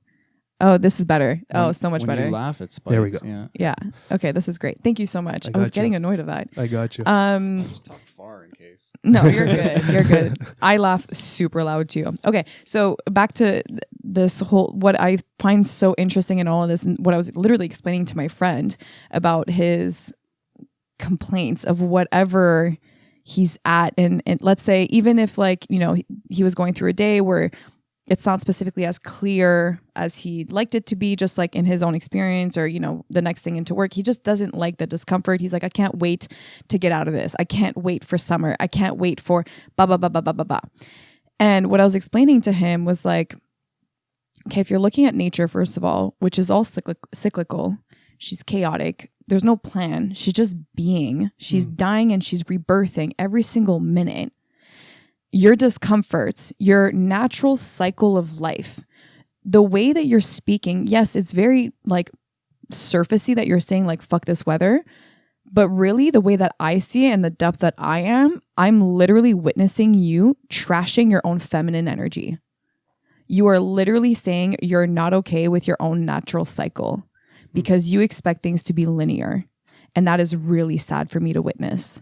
Oh, this is better. So much when better. you laugh, it spikes. There we go. Yeah. Yeah. Okay, this is great. Thank you so much. I was got getting you. annoyed of that. I got you. Just talk far in case. No, you're good. You're good. I laugh super loud too. Okay, so back to this whole, what I find so interesting in all of this, and what I was literally explaining to my friend about his complaints of whatever he's at. And let's say, even if like, you know, he was going through a day where it's not specifically as clear as he'd liked it to be, just like in his own experience, or, you know, the next thing into work, he just doesn't like the discomfort. He's like, I can't wait to get out of this. I can't wait for summer. I can't wait for blah, blah, blah, blah, blah, blah, blah. And what I was explaining to him was like, okay, if you're looking at nature, first of all, which is all cyclical, she's chaotic. There's no plan. She's just being. She's dying and she's rebirthing every single minute. Your discomforts, your natural cycle of life, the way that you're speaking, yes, it's very like surfacey that you're saying like, fuck this weather. But really the way that I see it and the depth that I am, I'm literally witnessing you trashing your own feminine energy. You are literally saying you're not okay with your own natural cycle because you expect things to be linear. And that is really sad for me to witness.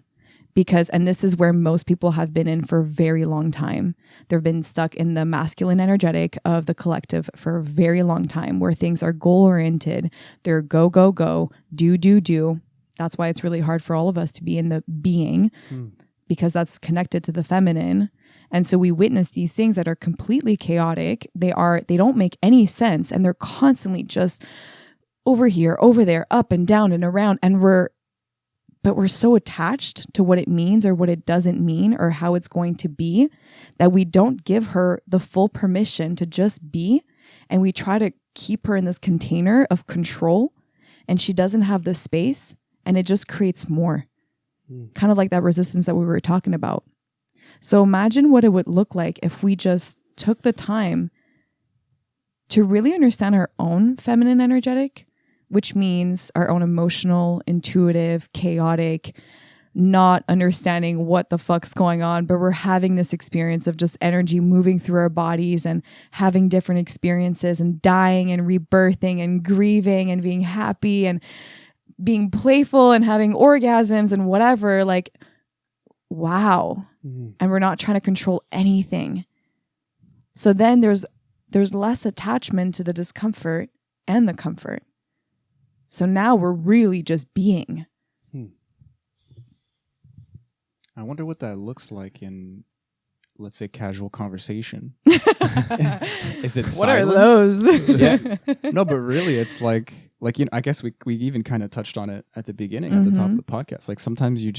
Because, and this is where most people have been in for a very long time. They've been stuck in the masculine energetic of the collective for a very long time, where things are goal-oriented. They're go, go, go, do, do, do. That's why it's really hard for all of us to be in the being, because that's connected to the feminine. And so we witness these things that are completely chaotic. They don't make any sense. And they're constantly just over here, over there, up and down and around. And but we're so attached to what it means or what it doesn't mean or how it's going to be that we don't give her the full permission to just be. And we try to keep her in this container of control, and she doesn't have the space, and it just creates more. Kind of like that resistance that we were talking about. So imagine what it would look like if we just took the time to really understand our own feminine energetic, which means our own emotional, intuitive, chaotic, not understanding what the fuck's going on, but we're having this experience of just energy moving through our bodies and having different experiences and dying and rebirthing and grieving and being happy and being playful and having orgasms and whatever. Like, wow. And we're not trying to control anything. So then there's less attachment to the discomfort and the comfort. So now we're really just being. I wonder what that looks like in, let's say, casual conversation. Is it silence? What are those? Yeah. No, but really, it's like you know, I guess we even kind of touched on it at the beginning, at the top of the podcast. Like sometimes you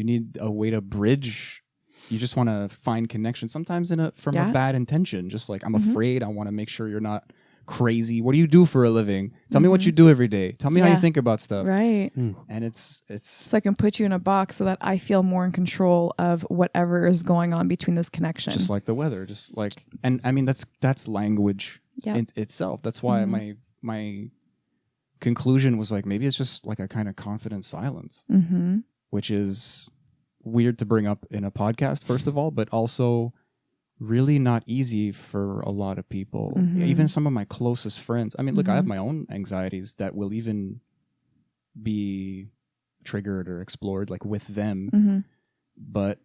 need a way to bridge. You just want to find connection. Sometimes from a bad intention. Just like, I'm afraid. I want to make sure you're not crazy. What do you do for a living? Tell me what you do every day. Tell me how you think about stuff. Right. And it's so I can put you in a box so that I feel more in control of whatever is going on between this connection. Just like the weather. Just like, and I mean, that's language in itself. That's why my conclusion was like, maybe it's just like a kind of confident silence, which is weird to bring up in a podcast, first of all, but also really not easy for a lot of people. Even some of my closest friends. I mean, look, I have my own anxieties that will even be triggered or explored like with them. But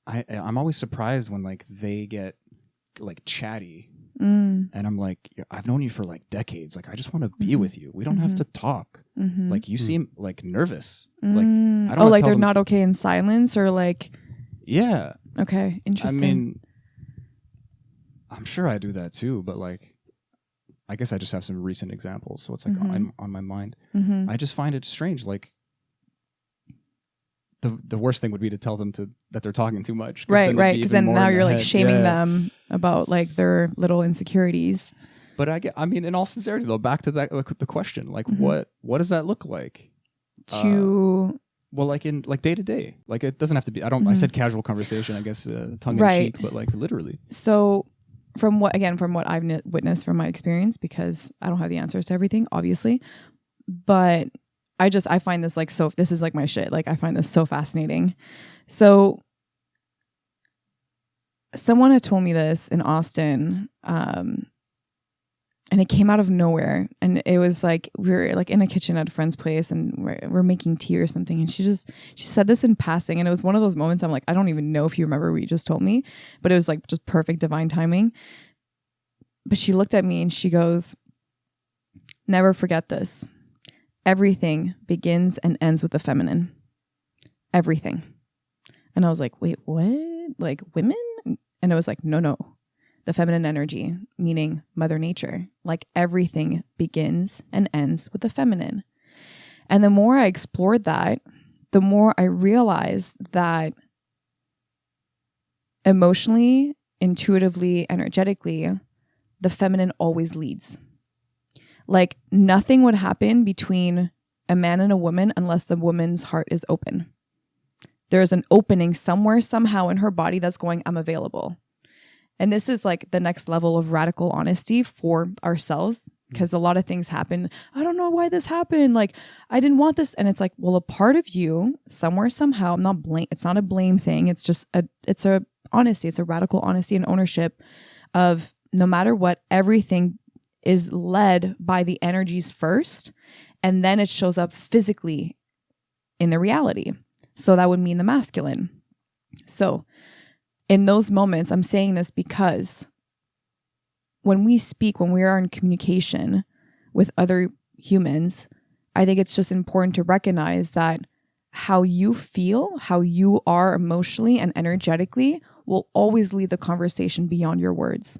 I'm always surprised when like they get like chatty. And I'm like, I've known you for like decades. Like, I just want to be with you. We don't have to talk. Like, you seem like nervous. Like, I don't like they're not okay in silence, or like, yeah. Okay, interesting. I mean, I'm sure I do that too, but like, I guess I just have some recent examples, so it's like on my mind. I just find it strange. Like, the worst thing would be to tell them that they're talking too much. Right. Because then now you're like shaming them about like their little insecurities. But I mean, in all sincerity, though, back to that the question, like, what does that look like? Well, like in like day to day, like it doesn't have to be. I said casual conversation, I guess, tongue in cheek, but like literally. So, from what I've witnessed from my experience, because I don't have the answers to everything, obviously, but I find this like this is like my shit. Like I find this so fascinating. So, someone had told me this in Austin. And it came out of nowhere. And it was like, we were like in a kitchen at a friend's place and we're making tea or something. And she said this in passing. And it was one of those moments I'm like, I don't even know if you remember what you just told me, but it was like just perfect divine timing. But she looked at me and she goes, never forget this. Everything begins and ends with the feminine. Everything. And I was like, wait, what? Like women? And it was like, no. The feminine energy, meaning Mother Nature. Like everything begins and ends with the feminine. And the more I explored that, the more I realized that emotionally, intuitively, energetically, the feminine always leads. Like nothing would happen between a man and a woman unless the woman's heart is open. There's an opening somewhere, somehow in her body that's going, I'm available. And this is like the next level of radical honesty for ourselves, because a lot of things happen. I don't know why this happened. Like, I didn't want this. And it's like, well, a part of you somewhere, somehow, it's not a blame thing. It's just it's a honesty. It's a radical honesty and ownership of no matter what, everything is led by the energies first. And then it shows up physically in the reality. So that would mean the masculine. So in those moments, I'm saying this because when we speak, when we are in communication with other humans, I think it's just important to recognize that how you feel, how you are emotionally and energetically will always lead the conversation beyond your words.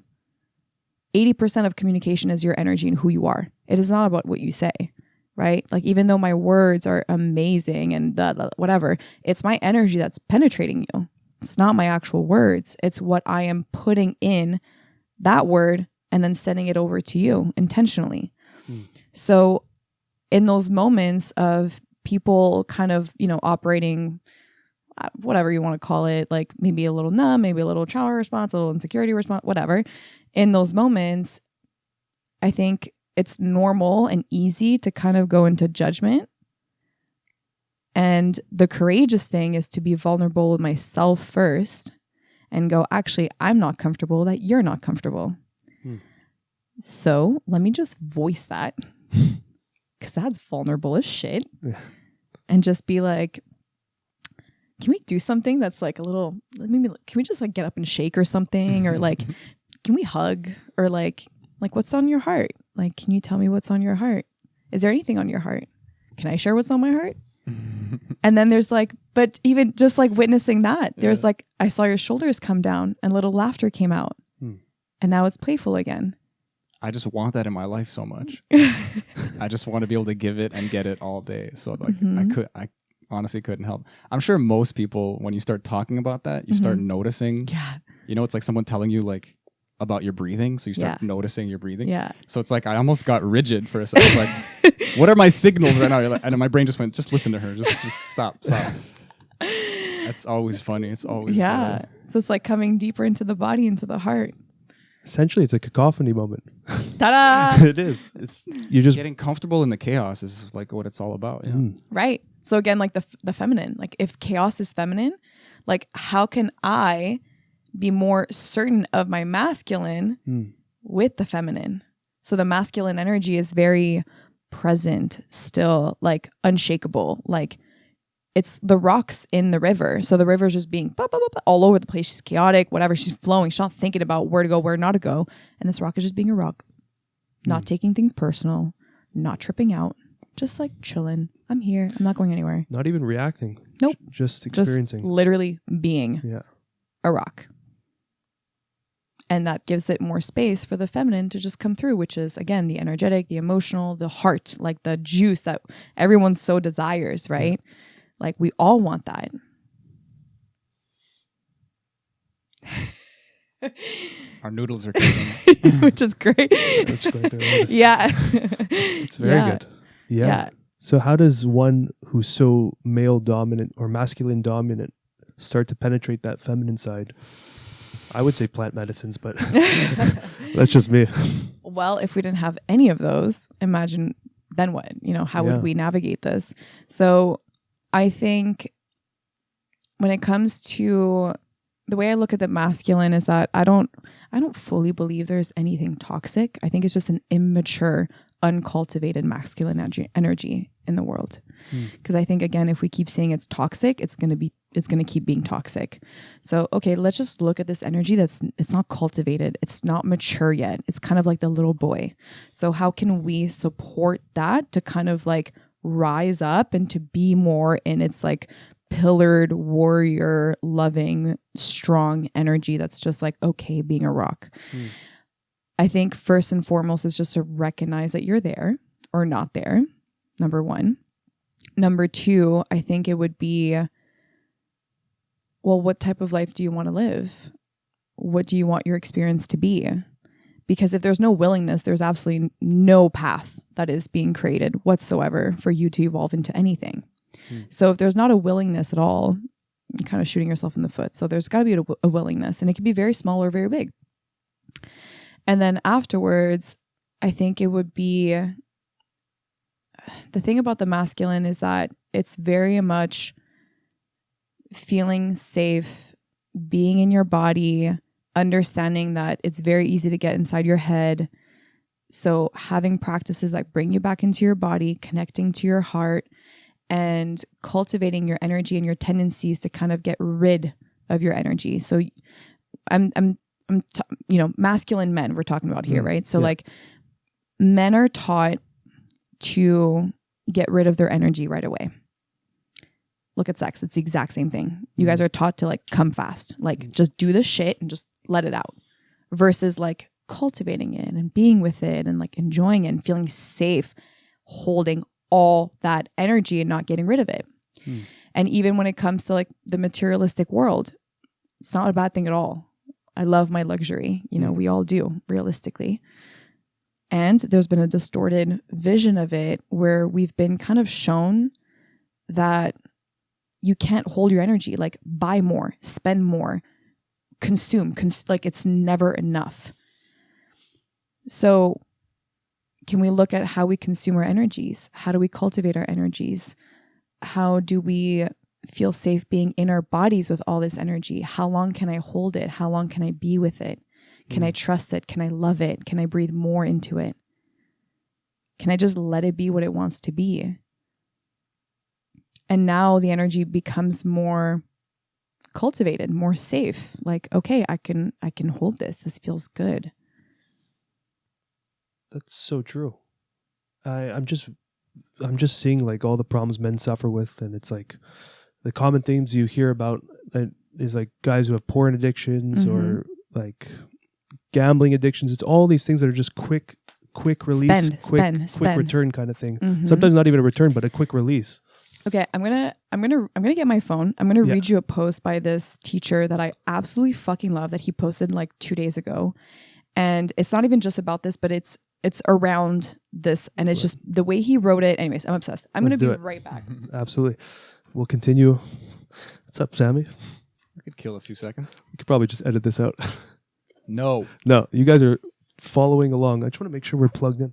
80% of communication is your energy and who you are. It is not about what you say, right? Like even though my words are amazing and whatever, it's my energy that's penetrating you. It's not my actual words. It's what I am putting in that word and then sending it over to you intentionally. So in those moments of people kind of, operating, whatever you want to call it, like maybe a little numb, maybe a little trauma response, a little insecurity response, whatever. In those moments, I think it's normal and easy to kind of go into judgment. And the courageous thing is to be vulnerable with myself first and go, actually, I'm not comfortable that you're not comfortable. So let me just voice that because that's vulnerable as shit. Yeah. And just be like, can we do something that's like a little, maybe can we just like get up and shake or something? Or like, can we hug? Or like what's on your heart? Like, can you tell me what's on your heart? Is there anything on your heart? Can I share what's on my heart? And then there's like, but even just like witnessing that, there's like, I saw your shoulders come down and a little laughter came out. And now it's playful again. I just want that in my life so much. I just want to be able to give it and get it all day. So like I honestly couldn't help. I'm sure most people, when you start talking about that, you start noticing, it's like someone telling you like about your breathing. So you start noticing your breathing. Yeah. So it's like, I almost got rigid for a second. Like, what are my signals right now? Like, and my brain just went, just listen to her. Just stop. That's always funny. It's always. Yeah. So it's like coming deeper into the body, into the heart. Essentially, it's a cacophony moment. Ta-da! It is. You just getting comfortable in the chaos is like what it's all about. Yeah. Right. So again, like the feminine, like if chaos is feminine, like how can I be more certain of my masculine with the feminine? So the masculine energy is very present, still, like unshakable. Like it's the rocks in the river. So the river's just being all over the place. She's chaotic, whatever. She's flowing. She's not thinking about where to go, where not to go. And this rock is just being a rock, not taking things personal, not tripping out, just like chilling. I'm here. I'm not going anywhere. Not even reacting. Nope. Just experiencing. Just literally being a rock. And that gives it more space for the feminine to just come through, which is, again, the energetic, the emotional, the heart, like the juice that everyone so desires, right? Yeah. Like we all want that. Our noodles are cooking. Which is great. Yeah. It's very good. Yeah. So how does one who's so male dominant or masculine dominant start to penetrate that feminine side? I would say plant medicines, but that's just me. Well, if we didn't have any of those, imagine then what? How would we navigate this? So I think when it comes to the way I look at the masculine is that I don't fully believe there's anything toxic. I think it's just an immature, uncultivated masculine energy in the world. Because I think, again, if we keep saying it's toxic, it's going to keep being toxic. So, okay, let's just look at this energy it's not cultivated. It's not mature yet. It's kind of like the little boy. So how can we support that to kind of like rise up and to be more in its like pillared, warrior, loving, strong energy that's just like okay being a rock. I think first and foremost is just to recognize that you're there or not there, number one. Number two, I think it would be, well, what type of life do you want to live? What do you want your experience to be? Because if there's no willingness, there's absolutely no path that is being created whatsoever for you to evolve into anything. So if there's not a willingness at all, you're kind of shooting yourself in the foot. So there's got to be a willingness, and it can be very small or very big. And then afterwards, I think it would be, the thing about the masculine is that it's very much feeling safe, being in your body, understanding that it's very easy to get inside your head. So having practices that bring you back into your body, connecting to your heart, and cultivating your energy and your tendencies to kind of get rid of your energy. So masculine men we're talking about here, right? So like men are taught to get rid of their energy right away. Look at sex. It's the exact same thing. You guys are taught to like come fast, like just do this shit and just let it out, versus like cultivating it and being with it and like enjoying it and feeling safe, holding all that energy and not getting rid of it. And even when it comes to like the materialistic world, it's not a bad thing at all. I love my luxury. You know, we all do, realistically. And there's been a distorted vision of it where we've been kind of shown that you can't hold your energy, like buy more, spend more, consume, like it's never enough. So can we look at how we consume our energies? How do we cultivate our energies? How do we feel safe being in our bodies with all this energy? How long can I hold it? How long can I be with it? Can I trust it? Can I love it? Can I breathe more into it? Can I just let it be what it wants to be? And now the energy becomes more cultivated, more safe. Like, okay, I can hold this. This feels good. That's so true. I'm just seeing like all the problems men suffer with, and it's like the common themes you hear about is like guys who have porn addictions or like gambling addictions. It's all these things that are just quick release, quick return kind of thing. Sometimes not even a return, but a quick release. Okay, I'm gonna get my phone. I'm gonna read you a post by this teacher that I absolutely fucking love that he posted like 2 days ago, and it's not even just about this, but it's around this, and it's just the way he wrote it. Anyways, I'm obsessed. I'm going to be right back. Absolutely. We'll continue. What's up, Sammy? I could kill a few seconds. You could probably just edit this out. No, you guys are following along. I just want to make sure we're plugged in.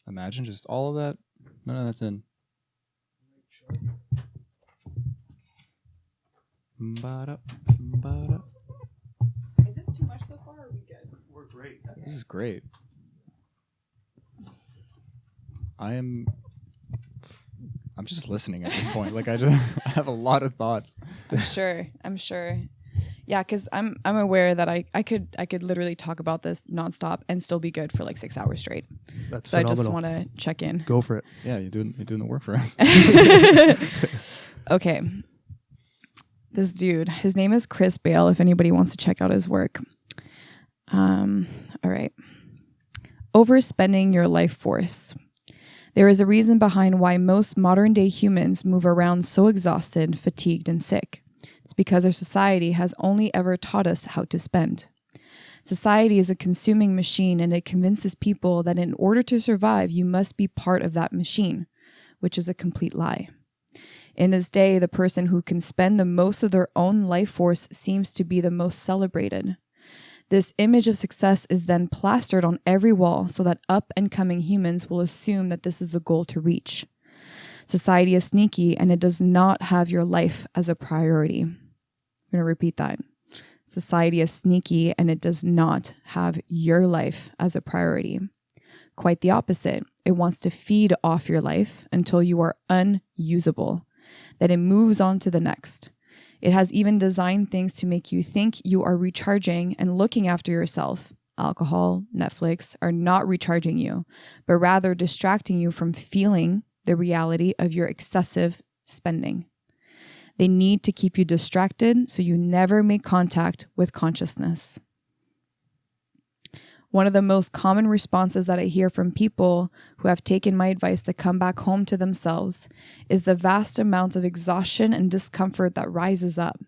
Imagine just all of that. None of that's in. Is this too much so far, or are we good? We're great. This is great. I'm just listening at this point. Like I have a lot of thoughts. I'm sure. Yeah, because I'm aware that I could literally talk about this nonstop and still be good for like 6 hours straight. That's so phenomenal. I just want to check in. Go for it. Yeah, you're doing the work for us. Okay. This dude, his name is Chris Bale, if anybody wants to check out his work. All right. Overspending your life force. There is a reason behind why most modern day humans move around so exhausted, fatigued, and sick. It's because our society has only ever taught us how to spend. Society is a consuming machine, and it convinces people that in order to survive, you must be part of that machine, which is a complete lie. In this day, the person who can spend the most of their own life force seems to be the most celebrated. This image of success is then plastered on every wall so that up-and-coming humans will assume that this is the goal to reach. Society is sneaky, and it does not have your life as a priority. going to repeat that. Society is sneaky and it does not have your life as a priority. Quite the opposite. It wants to feed off your life until you are unusable. Then it moves on to the next. It has even designed things to make you think you are recharging and looking after yourself. Alcohol, Netflix are not recharging you, but rather distracting you from feeling the reality of your excessive spending. They need to keep you distracted so you never make contact with consciousness. One of the most common responses that I hear from people who have taken my advice to come back home to themselves is the vast amount of exhaustion and discomfort that rises up.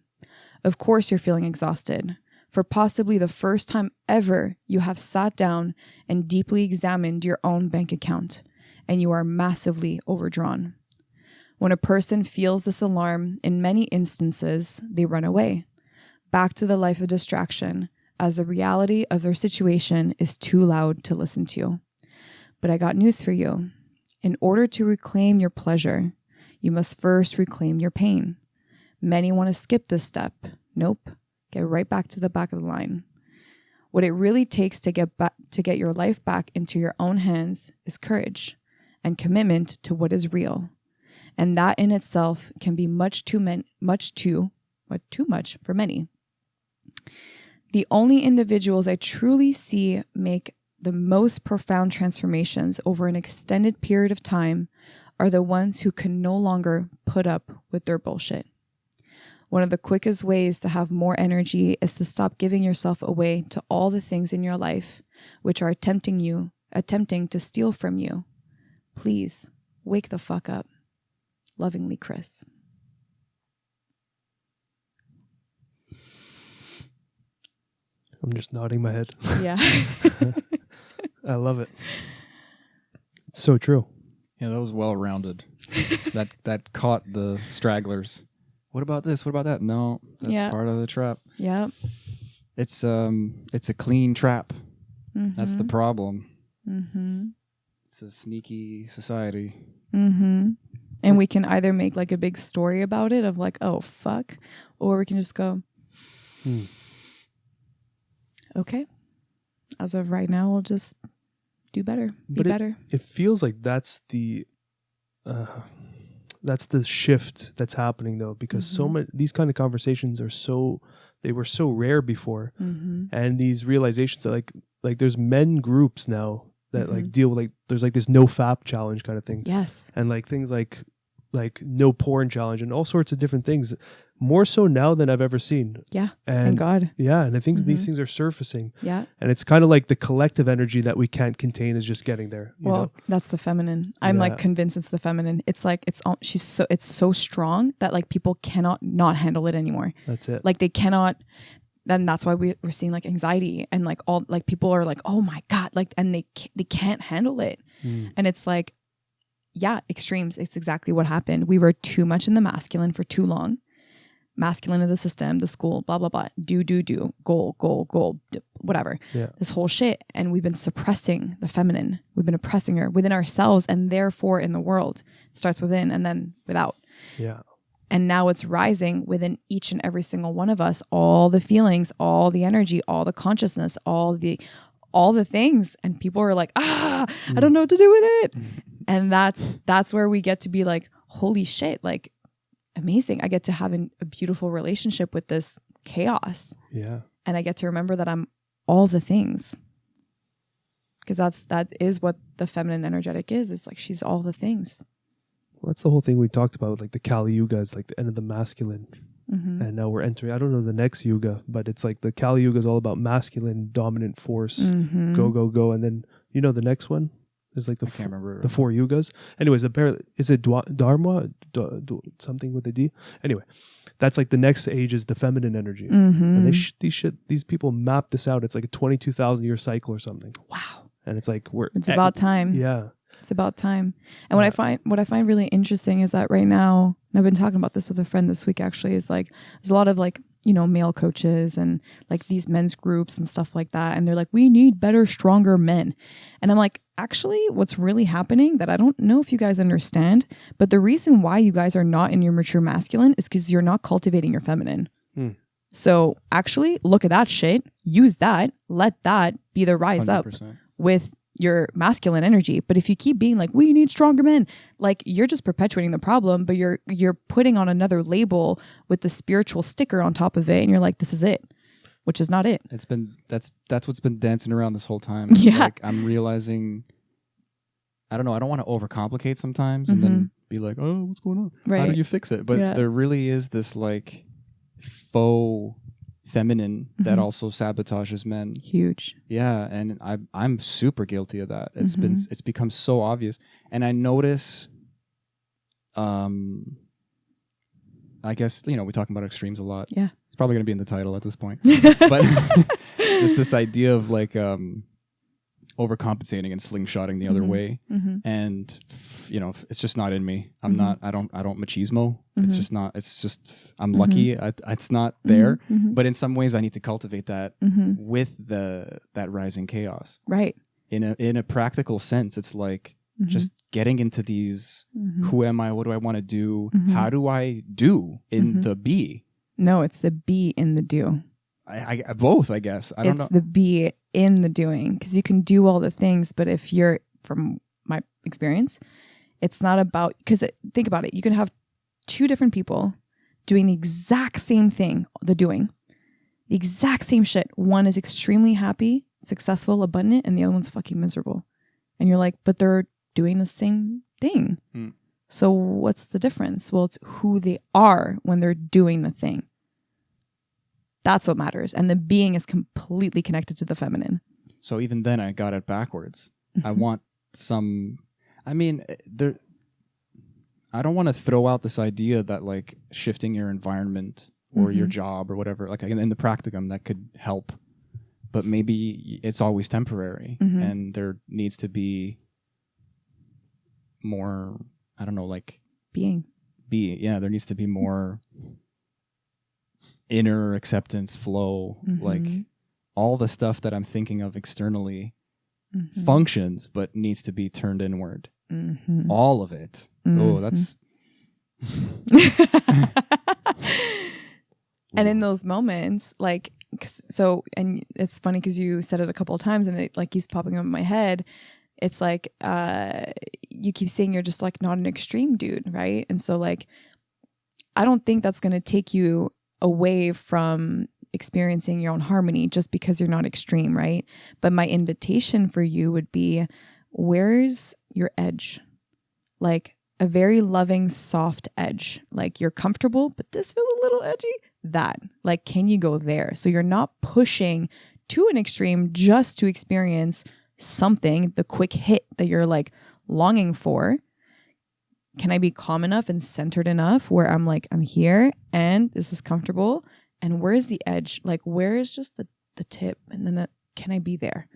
Of course, you're feeling exhausted. For possibly the first time ever, you have sat down and deeply examined your own bank account, and you are massively overdrawn. When a person feels this alarm, in many instances, they run away, back to the life of distraction, as the reality of their situation is too loud to listen to. But I got news for you. In order to reclaim your pleasure, you must first reclaim your pain. Many want to skip this step. Nope. Get right back to the back of the line. What it really takes to get your life back into your own hands is courage and commitment to what is real. And that in itself can be too much for many. The only individuals I truly see make the most profound transformations over an extended period of time are the ones who can no longer put up with their bullshit. One of the quickest ways to have more energy is to stop giving yourself away to all the things in your life which are attempting to steal from you. Please wake the fuck up. Lovingly, Chris. I'm just nodding my head. Yeah. I love it. It's so true. Yeah, that was well-rounded. that caught the stragglers. What about this? What about that? No, that's part of the trap. Yeah. It's a clean trap. Mm-hmm. That's the problem. Mm-hmm. It's a sneaky society. Mm-hmm. And we can either make like a big story about it of like, oh, fuck. Or we can just go, okay. As of right now, we'll just do better. Be better. It feels like that's the shift that's happening though, because so many these kind of conversations they were so rare before, and these realizations that like there's men groups now that like deal with like there's like this no fap challenge kind of thing. Yes. And like things like no porn challenge and all sorts of different things, more so now than I've ever seen. Yeah. And thank God. Yeah. And I think these things are surfacing. Yeah. And it's kind of like the collective energy that we can't contain is just getting there. You know? That's the feminine. I'm like convinced it's the feminine. It's like, it's so strong that like people cannot not handle it anymore. That's it. Like they cannot. Then that's why we're seeing like anxiety and like all like people are like, oh my God, like, and they can't handle it. And it's like, yeah, extremes. It's exactly what happened. We were too much in the masculine for too long. Masculine of the system, the school, blah, blah, blah. Do, goal, whatever. Yeah. This whole shit. And we've been suppressing the feminine. We've been oppressing her within ourselves and therefore in the world. It starts within and then without. Yeah. And now it's rising within each and every single one of us. All the feelings, all the energy, all the consciousness, all the things. And people are like, I don't know what to do with it. And that's where we get to be like, holy shit, like amazing. I get to have a beautiful relationship with this chaos. Yeah. And I get to remember that I'm all the things. Because that is what the feminine energetic is. It's like she's all the things. Well, that's the whole thing we talked about, like the Kali Yuga is like the end of the masculine. And now we're entering, I don't know the next Yuga, but it's like the Kali Yuga is all about masculine, dominant force, go. And then, you know, the next one is like the 4 Yugas. Anyways, apparently, is it Dharma? Something with a D? Anyway, that's like the next age is the feminine energy. And these people map this out. It's like a 22,000 year cycle or something. Wow. And it's like, it's about time. Yeah. It's about time. And what I find really interesting is that right now, and I've been talking about this with a friend this week actually, is like there's a lot of like, you know, male coaches and like these men's groups and stuff like that. And they're like, we need better, stronger men. And I'm like, actually, what's really happening that I don't know if you guys understand, but the reason why you guys are not in your mature masculine is because you're not cultivating your feminine. So actually look at that shit, use that, let that be the rise up 100%. with your masculine energy. But if you keep being like, we need stronger men, like you're just perpetuating the problem, but you're putting on another label with the spiritual sticker on top of it. And you're like, this is it, which is not it. That's what's been dancing around this whole time. Yeah. Like I'm realizing, I don't know, I don't want to overcomplicate sometimes and then be like, oh, what's going on? How Right. do you fix it? But there really is this like faux feminine that also sabotages men. Huge. Yeah, and I'm super guilty of that. It's become so obvious, and I notice. I guess we're talking about extremes a lot. Yeah, it's probably going to be in the title at this point, but just this idea of like overcompensating and slingshotting the other way, and it's just not in me. I don't machismo. It's just not. It's just I'm lucky. It's not there. But in some ways, I need to cultivate that with that rising chaos. Right. In a practical sense, it's like just getting into these. Who am I? What do I want to do? How do I do in the be? No, it's the be in the do. I both, I guess. I don't know. It's the be in the doing, because you can do all the things, but if you're, from my experience, it's not about, because think about it, you can have two different people doing the exact same thing, the exact same shit. One is extremely happy, successful, abundant, and the other one's fucking miserable. And you're like, but they're doing the same thing. So what's the difference? Well, it's who they are when they're doing the thing. That's what matters. And the being is completely connected to the feminine. So even then I got it backwards. I want I don't want to throw out this idea that like shifting your environment or your job or whatever, like in the practicum, that could help. But maybe it's always temporary and there needs to be more, I don't know, like there needs to be more inner acceptance, flow, like all the stuff that I'm thinking of externally functions, but needs to be turned inward. All of it. Oh, that's. And in those moments, like, so, and it's funny because you said it a couple of times and it like keeps popping up in my head. It's like, you keep saying you're just like not an extreme dude, right? And so like, I don't think that's going to take you away from experiencing your own harmony just because you're not extreme, right? But my invitation for you would be, where's your edge? Like a very loving, soft edge. Like you're comfortable, but this feels a little edgy. That, like, can you go there? So you're not pushing to an extreme just to experience something, the quick hit that you're like longing for. Can I be calm enough and centered enough where I'm like, I'm here and this is comfortable? And where's the edge? Like, where is just the tip? And then can I be there?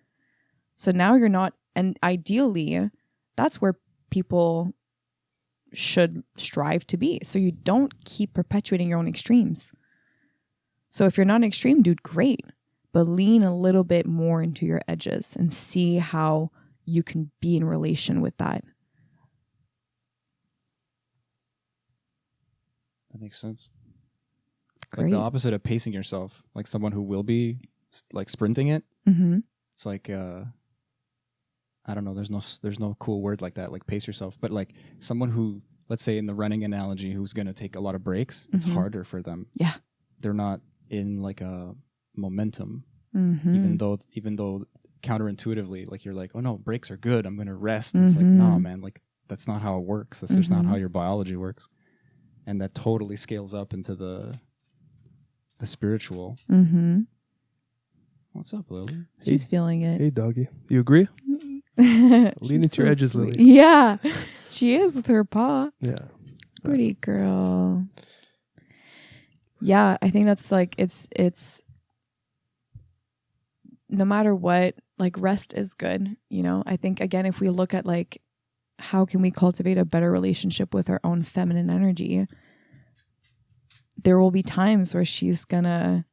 So now you're not, and ideally, that's where people should strive to be. So you don't keep perpetuating your own extremes. So if you're not an extreme dude, great. But lean a little bit more into your edges and see how you can be in relation with that. That makes sense. Great. Like the opposite of pacing yourself, like someone who will be like sprinting it. It's like I don't know. There's no cool word like that, like pace yourself. But like someone who, let's say in the running analogy, who's going to take a lot of breaks, it's harder for them. Yeah, they're not in like a momentum. Even though counterintuitively, like you're like, oh no, breaks are good. I'm going to rest. It's like, no, man, like that's not how it works. That's just not how your biology works. And that totally scales up into the spiritual. What's up, Lily? she's feeling it. Hey, doggy. You agree? Lean into your edges, sweet. Lily. Yeah, she is with her paw. Yeah. Pretty girl. Yeah, I think that's like, it's no matter what, like rest is good. You know, I think again, if we look at like, how can we cultivate a better relationship with our own feminine energy? There will be times where she's gonna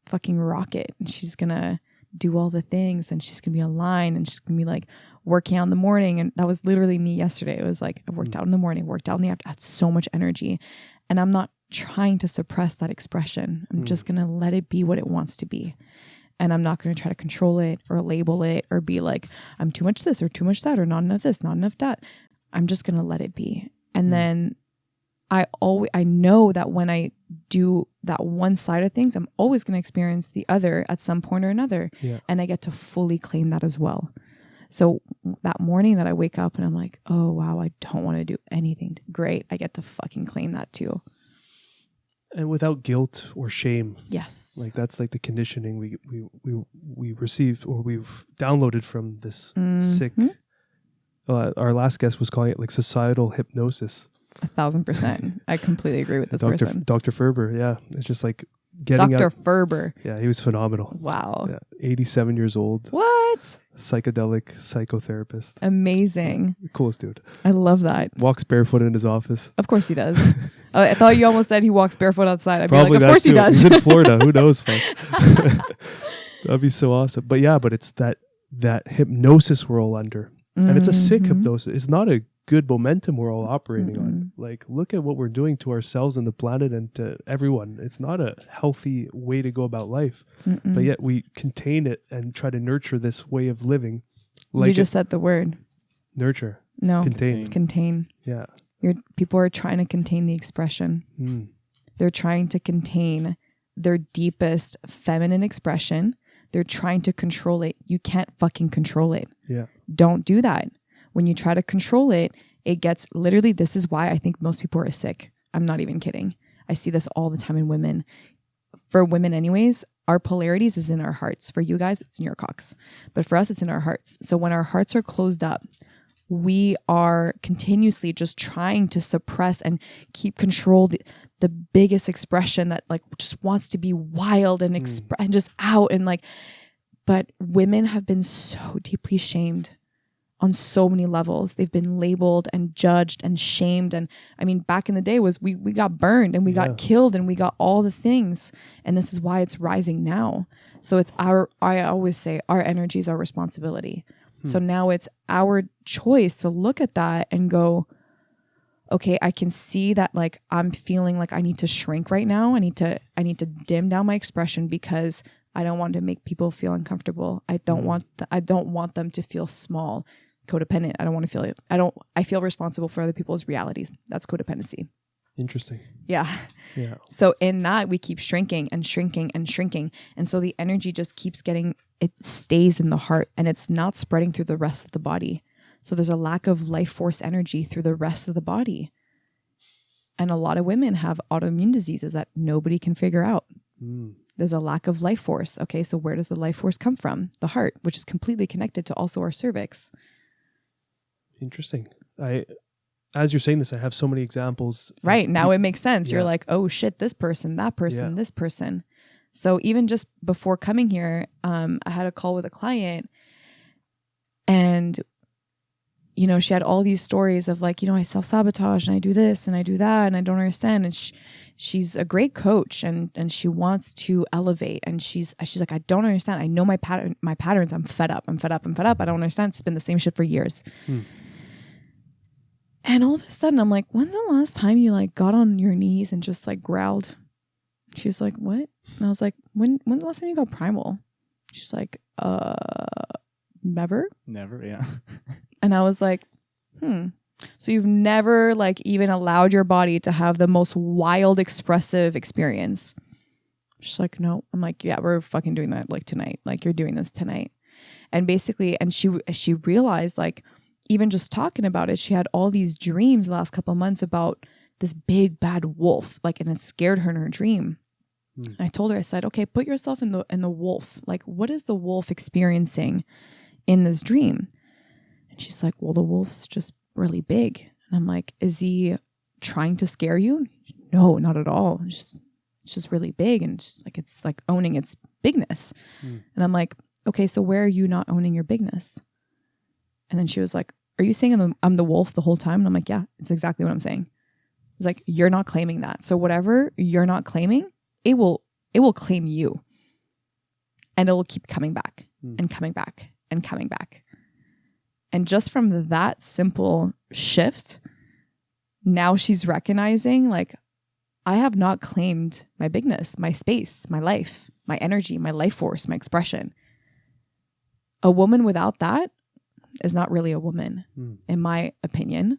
fucking rock it and she's gonna do all the things and she's gonna be aligned and she's gonna be like working out in the morning. And that was literally me yesterday. It was like, I worked out in the morning, worked out in the afternoon. I had so much energy. And I'm not trying to suppress that expression. I'm just going to let it be what it wants to be. And I'm not going to try to control it or label it or be like, I'm too much this or too much that or not enough this, not enough that. I'm just going to let it be. And then I know that when I do that one side of things, I'm always going to experience the other at some point or another. Yeah. And I get to fully claim that as well. So that morning that I wake up and I'm like, oh, wow, I don't want to do anything. Great. I get to fucking claim that too. And without guilt or shame. Yes. Like that's like the conditioning we received or we've downloaded from this sick. Our last guest was calling it like societal hypnosis. 1,000%. I completely agree with this person. Dr. Ferber. Yeah. It's just like getting Dr. out. Ferber. Yeah. He was phenomenal. Wow. Yeah. 87 years old. What? Psychedelic psychotherapist. Amazing. The coolest dude. I love that. Walks barefoot in his office. Of course he does. I thought you almost said he walks barefoot outside. I'd Probably be like, of course he does. He's in Florida. Who knows? That'd be so awesome. But yeah, it's that hypnosis we're all under. And it's a sick hypnosis. It's not a good momentum we're all operating on. Like, look at what we're doing to ourselves and the planet and to everyone. It's not a healthy way to go about life. But yet we contain it and try to nurture this way of living. Like you just said the word. Nurture. No. Contain. Yeah. People are trying to contain the expression. They're trying to contain their deepest feminine expression. They're trying to control it. You can't fucking control it. Yeah. Don't do that. When you try to control it, it gets literally, this is why I think most people are sick. I'm not even kidding. I see this all the time in women. For women anyways, our polarities is in our hearts. For you guys, it's in your cocks. But for us, it's in our hearts. So when our hearts are closed up, we are continuously just trying to suppress and keep control the biggest expression that like just wants to be wild and and just out and like, but women have been so deeply shamed on so many levels. They've been labeled and judged and shamed. And I mean, back in the day was we got burned and we got killed and we got all the things. And this is why it's rising now. So it's I always say our energy is our responsibility. So now it's our choice to look at that and go, okay, I can see that like I'm feeling like I need to shrink right now. I need to dim down my expression because I don't want to make people feel uncomfortable. I don't want them to feel small, codependent. I don't want to feel it. I feel responsible for other people's realities. That's codependency. Interesting. Yeah. So in that we keep shrinking and shrinking and shrinking. And so the energy just keeps it stays in the heart and it's not spreading through the rest of the body. So there's a lack of life force energy through the rest of the body. And a lot of women have autoimmune diseases that nobody can figure out. There's a lack of life force. Okay, so where does the life force come from? The heart, which is completely connected to also our cervix. Interesting. As you're saying this, I have so many examples. Right, now it makes sense. You're like, oh shit, this person, that person, this person. So even just before coming here, I had a call with a client and, you know, she had all these stories of like, you know, I self-sabotage and I do this and I do that and I don't understand. And she's a great coach and she wants to elevate. And she's like, I don't understand. I know my patterns. I'm fed up. I don't understand. It's been the same shit for years. And all of a sudden I'm like, when's the last time you like got on your knees and just like growled? She was like, what? And I was like, when's the last time you got primal? She's like, never. Never, yeah. And I was like, So you've never like even allowed your body to have the most wild expressive experience? She's like, no. I'm like, yeah, we're fucking doing that like tonight. Like you're doing this tonight. And basically, and she realized like, even just talking about it, she had all these dreams the last couple of months about this big bad wolf, like, and it scared her in her dream. And I told her, I said, okay, put yourself in the wolf. Like, what is the wolf experiencing in this dream? And she's like, well, the wolf's just really big. And I'm like, is he trying to scare you? No, not at all. It's just really big. And it's like owning its bigness. And I'm like, okay, so where are you not owning your bigness? And then she was like, are you saying I'm the wolf the whole time? And I'm like, yeah, it's exactly what I'm saying. It's like, you're not claiming that. So whatever you're not claiming, it will claim you. And it will keep coming back and coming back and coming back. And just from that simple shift, now she's recognizing like, I have not claimed my bigness, my space, my life, my energy, my life force, my expression. A woman without that is not really a woman, in my opinion.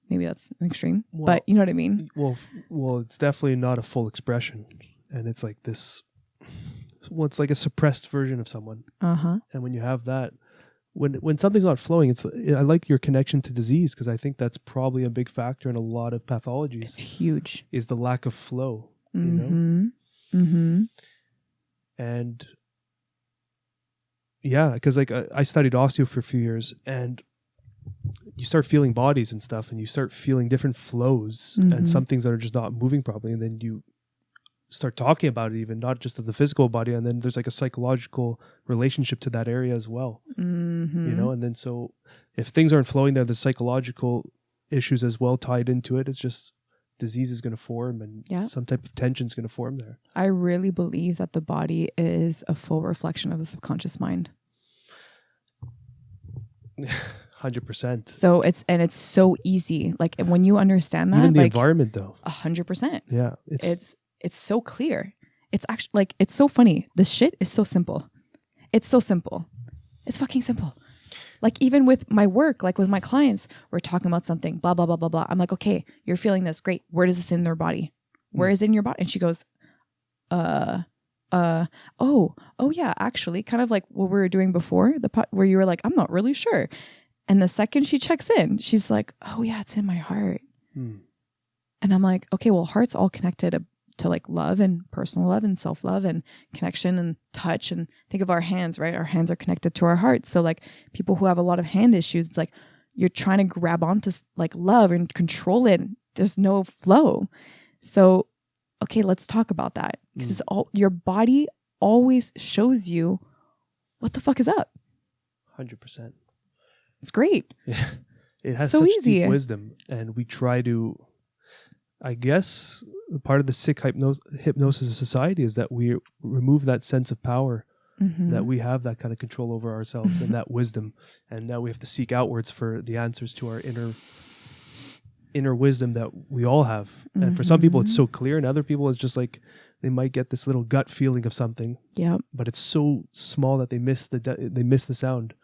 Maybe that's an extreme, but you know what I mean? Well, it's definitely not a full expression. And it's like this, well, it's like a suppressed version of someone. Uh-huh. And when you have that, when something's not flowing, I like your connection to disease, because I think that's probably a big factor in a lot of pathologies. It's huge. Is the lack of flow, Mm-hmm. you know? Mm-hmm. And yeah, because like I studied osteo for a few years, and you start feeling bodies and stuff, and you start feeling different flows and some things that are just not moving properly, and then you start talking about it, even not just of the physical body, and then there's like a psychological relationship to that area as well. You know, and then so if things aren't flowing there, the psychological issues as well tied into it. It's just disease is going to form, and some type of tension is going to form there. I really believe that the body is a full reflection of the subconscious mind. 100%. So it's so easy. Like when you understand that, even the like, environment though. 100%. Yeah, it's so clear. It's actually like, it's so funny. This shit is so simple. It's so simple. It's fucking simple. Like even with my work, like with my clients, we're talking about something, blah, blah, blah, blah, blah. I'm like, okay, you're feeling this. Great. Where does this in their body? Where is it in your body? And she goes, oh yeah, actually, kind of like what we were doing before, where you were like, I'm not really sure. And the second she checks in, she's like, oh yeah, it's in my heart. And I'm like, okay, well, heart's all connected to like love and personal love and self-love and connection and touch. And think of our hands, right? Our hands are connected to our hearts. So like people who have a lot of hand issues, it's like you're trying to grab onto like love and control it. There's no flow. So, okay, let's talk about that. Because it's all, your body always shows you what the fuck is up. 100%. It's great. Yeah. It has so such easy. deep wisdom, and we try to, I guess, part of the sick hypnosis of society is that we remove that sense of power, that we have that kind of control over ourselves and that wisdom, and now we have to seek outwards for the answers to our inner wisdom that we all have. And for some people it's so clear, and other people it's just like they might get this little gut feeling of something, but it's so small that they miss the sound.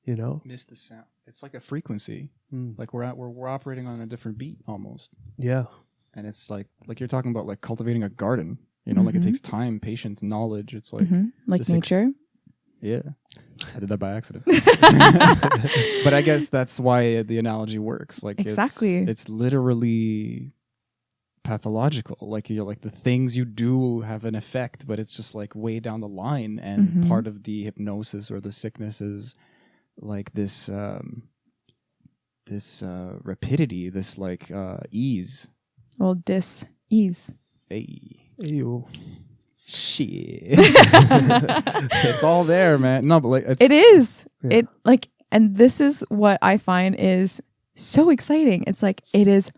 You know, Miss the sound. It's like a frequency. Like we're operating on a different beat almost. Yeah. And it's like you're talking about like cultivating a garden. You know, like it takes time, patience, knowledge. It's like like nature. Yeah, I did that by accident. But I guess that's why the analogy works. Like exactly, it's literally pathological. Like you're like the things you do have an effect, but it's just like way down the line. And part of the hypnosis or the sickness is like this rapidity, this like ease. Well, dis-ease. Hey. Ew. Shit. It's all there, man. No, but like it is. Yeah. It like, and this is what I find is so exciting. It's like it is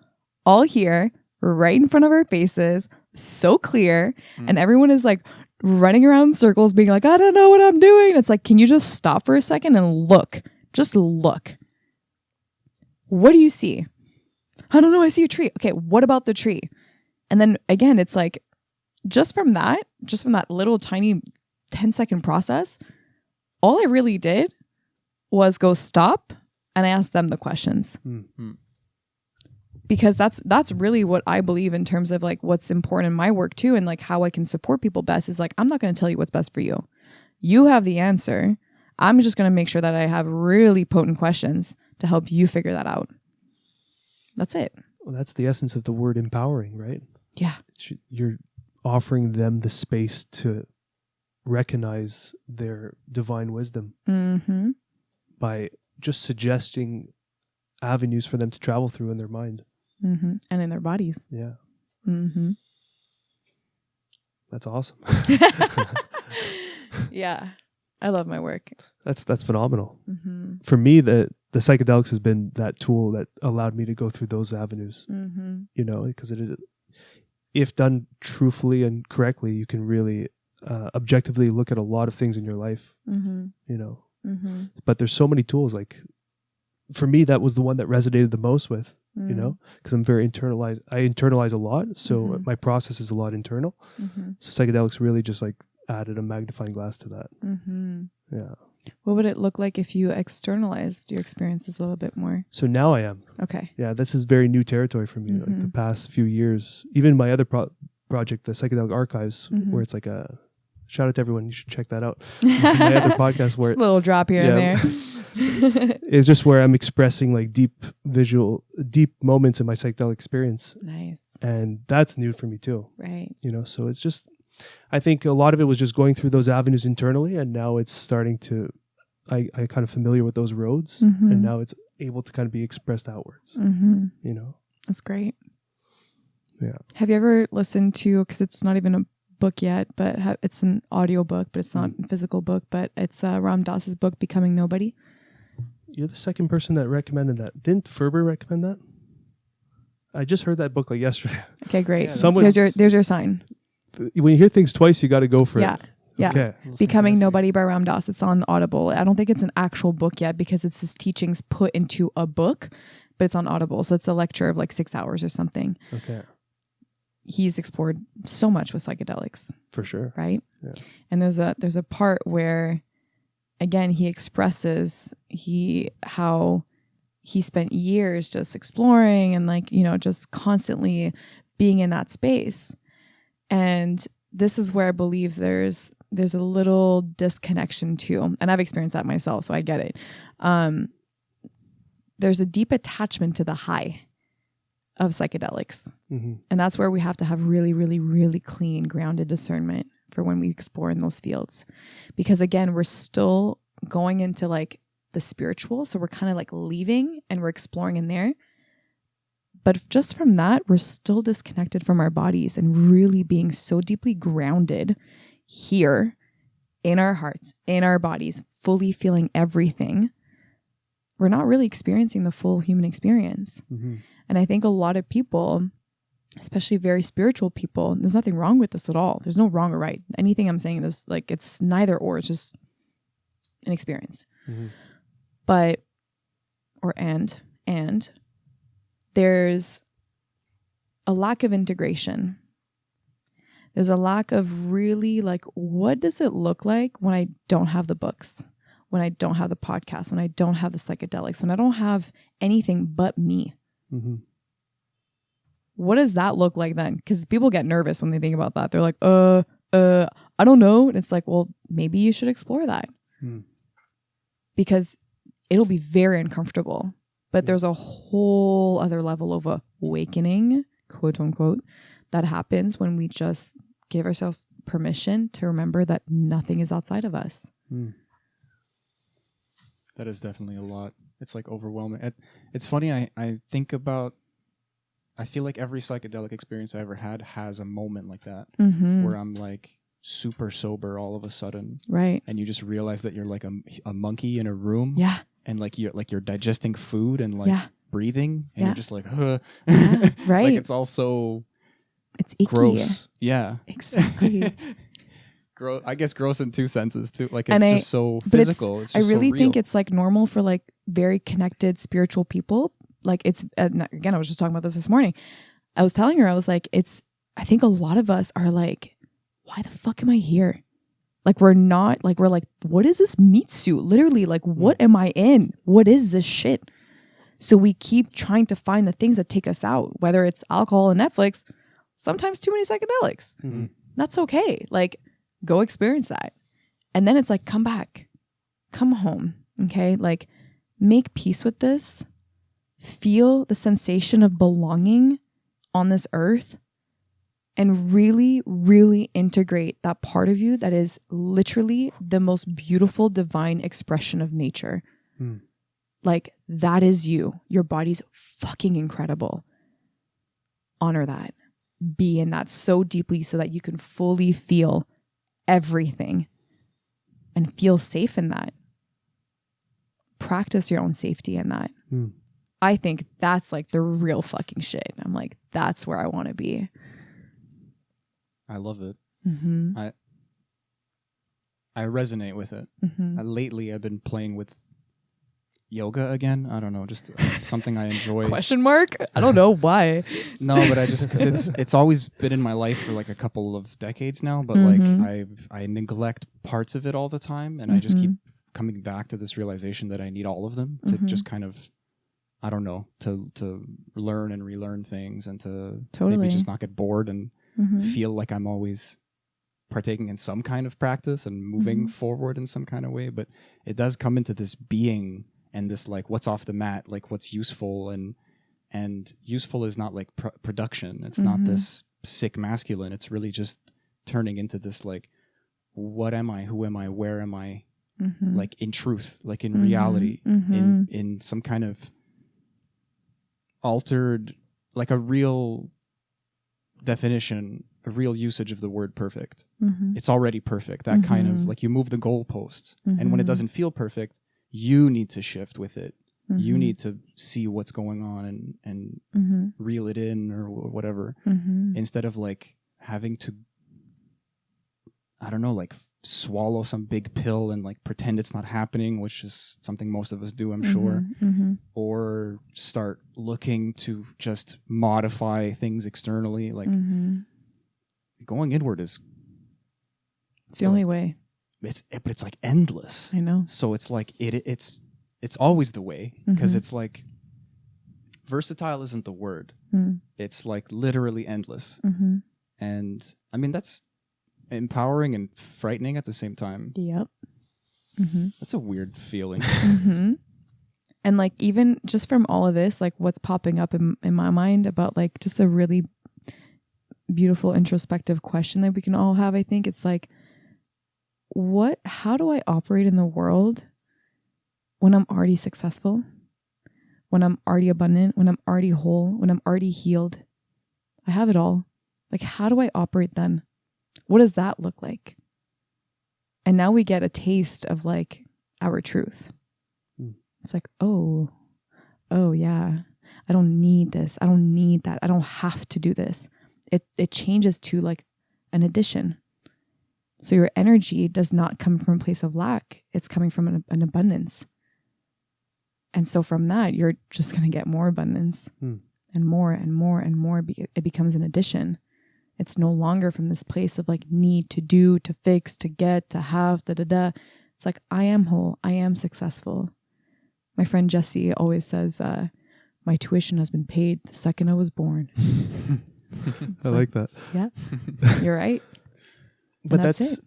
all here, right in front of our faces, so clear, and everyone is like running around in circles, being like, I don't know what I'm doing. It's like, can you just stop for a second and look? Just look. What do you see? I don't know. I see a tree. Okay, what about the tree? And then again, it's like, just from that little tiny 10-second process, all I really did was go stop and I asked them the questions. Because that's really what I believe in terms of like what's important in my work too, and like how I can support people best is like, I'm not going to tell you what's best for you. You have the answer. I'm just going to make sure that I have really potent questions to help you figure that out. That's it. Well, that's the essence of the word empowering, right? Yeah. You're offering them the space to recognize their divine wisdom by just suggesting avenues for them to travel through in their mind. And in their bodies. Yeah. That's awesome. Yeah. I love my work. That's phenomenal. For me, the psychedelics has been that tool that allowed me to go through those avenues. You know, because it is, if done truthfully and correctly, you can really objectively look at a lot of things in your life. You know, but there's so many tools. Like for me, that was the one that resonated the most with, you know, because I'm very internalized. I internalize a lot. So my process is a lot internal. So psychedelics really just like added a magnifying glass to that. Yeah. What would it look like if you externalized your experiences a little bit more? So now I am. Okay. Yeah, this is very new territory for me. Like the past few years, even my other project, the Psychedelic Archives, where it's like a shout out to everyone. You should check that out. My other podcast where Just a little drop here and there. it's just where I'm expressing like deep moments in my psychedelic experience. Nice. And that's new for me too. Right. You know, so it's just, I think a lot of it was just going through those avenues internally, and now it's starting to, I kind of familiar with those roads, and now it's able to kind of be expressed outwards. You know, that's great. Yeah. Have you ever listened to, because it's not even a book yet, but it's an audio book, but it's not a physical book, but it's Ram Dass's book, Becoming Nobody. You're the second person that recommended that. Didn't Ferber recommend that? I just heard that book like yesterday. Okay, great. Yeah, There's your sign. When you hear things twice, you got to go for it. Yeah. Okay. Becoming Nobody by Ram Dass. It's on Audible. I don't think it's an actual book yet because it's his teachings put into a book, but it's on Audible. So it's a lecture of like 6 hours or something. Okay. He's explored so much with psychedelics. For sure. Right? Yeah. And there's a part where, again, he expresses how he spent years just exploring and like, you know, just constantly being in that space. And this is where I believe there's a little disconnection too. And I've experienced that myself, so I get it. There's a deep attachment to the high of psychedelics. And that's where we have to have really, really, really clean, grounded discernment for when we explore in those fields. Because again, we're still going into like the spiritual. So we're kind of like leaving and we're exploring in there. But just from that, we're still disconnected from our bodies and really being so deeply grounded here in our hearts, in our bodies, fully feeling everything. We're not really experiencing the full human experience. And I think a lot of people, especially very spiritual people, there's nothing wrong with this at all. There's no wrong or right. Anything I'm saying is like, it's neither or, it's just an experience. But, and there's a lack of integration. There's a lack of really like, what does it look like when I don't have the books, when I don't have the podcast, when I don't have the psychedelics, when I don't have anything but me? What does that look like then? Because people get nervous when they think about that. They're like, I don't know. And it's like, well, maybe you should explore that. Because it'll be very uncomfortable. But there's a whole other level of awakening, quote unquote, that happens when we just give ourselves permission to remember that nothing is outside of us. That is definitely a lot. It's like overwhelming. It's funny. I think about, I feel like every psychedelic experience I ever had has a moment like that where I'm like super sober all of a sudden. Right. And you just realize that you're like a monkey in a room. Yeah. And like you're digesting food and like breathing, and you're just like, right. Like it's also it's icky. Gross. Yeah. Exactly. I guess gross in two senses too. Like it's just so physical. It's I just really so think real. it's like normal for like very connected spiritual people. Like it's, again, I was just talking about this morning. I was telling her, I was like, I think a lot of us are like, why the fuck am I here? Like we're like, what is this meat suit? Literally, like, what am I in? What is this shit? So we keep trying to find the things that take us out, whether it's alcohol and Netflix, sometimes too many psychedelics. That's okay. Like, go experience that. And then it's like, come back, come home. Okay. Like make peace with this, feel the sensation of belonging on this earth, and really, really integrate that part of you that is literally the most beautiful divine expression of nature. Like that is you. Your body's fucking incredible. Honor that. Be in that so deeply so that you can fully feel everything and feel safe in that. Practice your own safety in that. I think that's like the real fucking shit. I'm like, that's where I want to be. I love it. I resonate with it. Lately, I've been playing with yoga again. I don't know, just something I enjoy. Question mark? I don't know why. No, but I just because it's always been in my life for like a couple of decades now. But Mhm. like I neglect parts of it all the time, and I just keep coming back to this realization that I need all of them to just kind of, I don't know, to learn and relearn things and to Totally. maybe just not get bored and Mhm. feel like I'm always partaking in some kind of practice and moving forward in some kind of way. But it does come into this being and this like what's off the mat, like what's useful, and useful is not like production. It's not this sick masculine. It's really just turning into this like, what am I? Who am I? Where am I? Like in truth, like in reality, in some kind of altered, like a real definition, a real usage of the word perfect. It's already perfect. That kind of like you move the goalposts, and when it doesn't feel perfect, you need to shift with it. You need to see what's going on and reel it in or whatever, instead of like having to, I don't know, like swallow some big pill and like pretend it's not happening, which is something most of us do, I'm sure, or start looking to just modify things externally. Like going inward is, It's the only way. but it's like endless. I know. So it's like it's always the way, because it's like versatile isn't the word. It's like literally endless. And I mean, that's empowering and frightening at the same time. Yep. That's a weird feeling. And like even just from all of this, like what's popping up in my mind about like just a really beautiful introspective question that we can all have, I think it's like, how do I operate in the world when I'm already successful, when I'm already abundant, when I'm already whole, when I'm already healed? I have it all. Like, how do I operate then? What does that look like? And now we get a taste of like our truth. It's like, oh yeah, I don't need this. I don't need that. I don't have to do this. It changes to like an addition. So your energy does not come from a place of lack. It's coming from an abundance. And so from that, you're just going to get more abundance and more and more and more. It becomes an addition. It's no longer from this place of like need to do, to fix, to get, to have, da-da-da. It's like, I am whole. I am successful. My friend Jessie always says, my tuition has been paid the second I was born. I like that. Yeah, you're right. But that's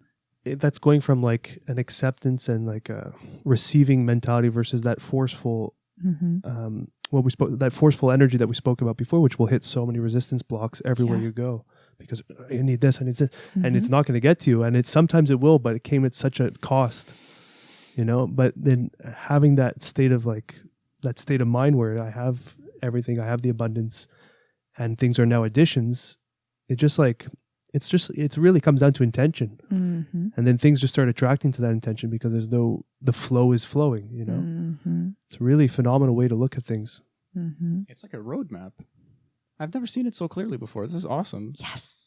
that's going from like an acceptance and like a receiving mentality versus that forceful, that forceful energy that we spoke about before, which will hit so many resistance blocks everywhere you go, because I need this, I need this, and it's not going to get to you. And sometimes it will, but it came at such a cost, you know. But then having that state of mind where I have everything, I have the abundance, and things are now additions. It really comes down to intention. And then things just start attracting to that intention because the flow is flowing, you know. It's a really phenomenal way to look at things. It's like a roadmap. I've never seen it so clearly before. This is awesome. Yes.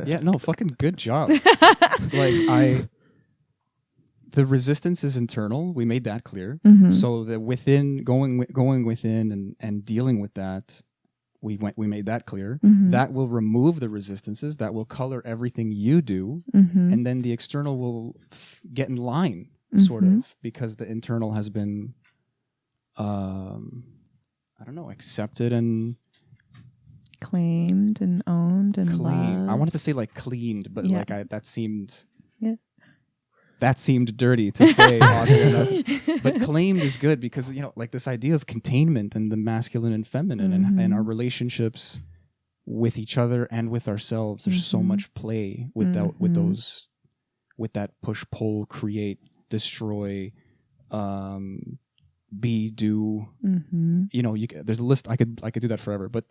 Yeah, no, fucking good job. The resistance is internal. We made that clear. So that within going within and dealing with that, we made that clear. That will remove the resistances. That will color everything you do, and then the external will get in line, sort of, because the internal has been, I don't know, accepted and claimed and owned and loved. I wanted to say like cleaned, but Yeah. that seemed dirty to say, oddly enough. But claimed is good because, you know, like this idea of containment and the masculine and feminine and our relationships with each other and with ourselves. There's so much play with that push, pull, create, destroy, be, do. You know, there's a list. I could do that forever, but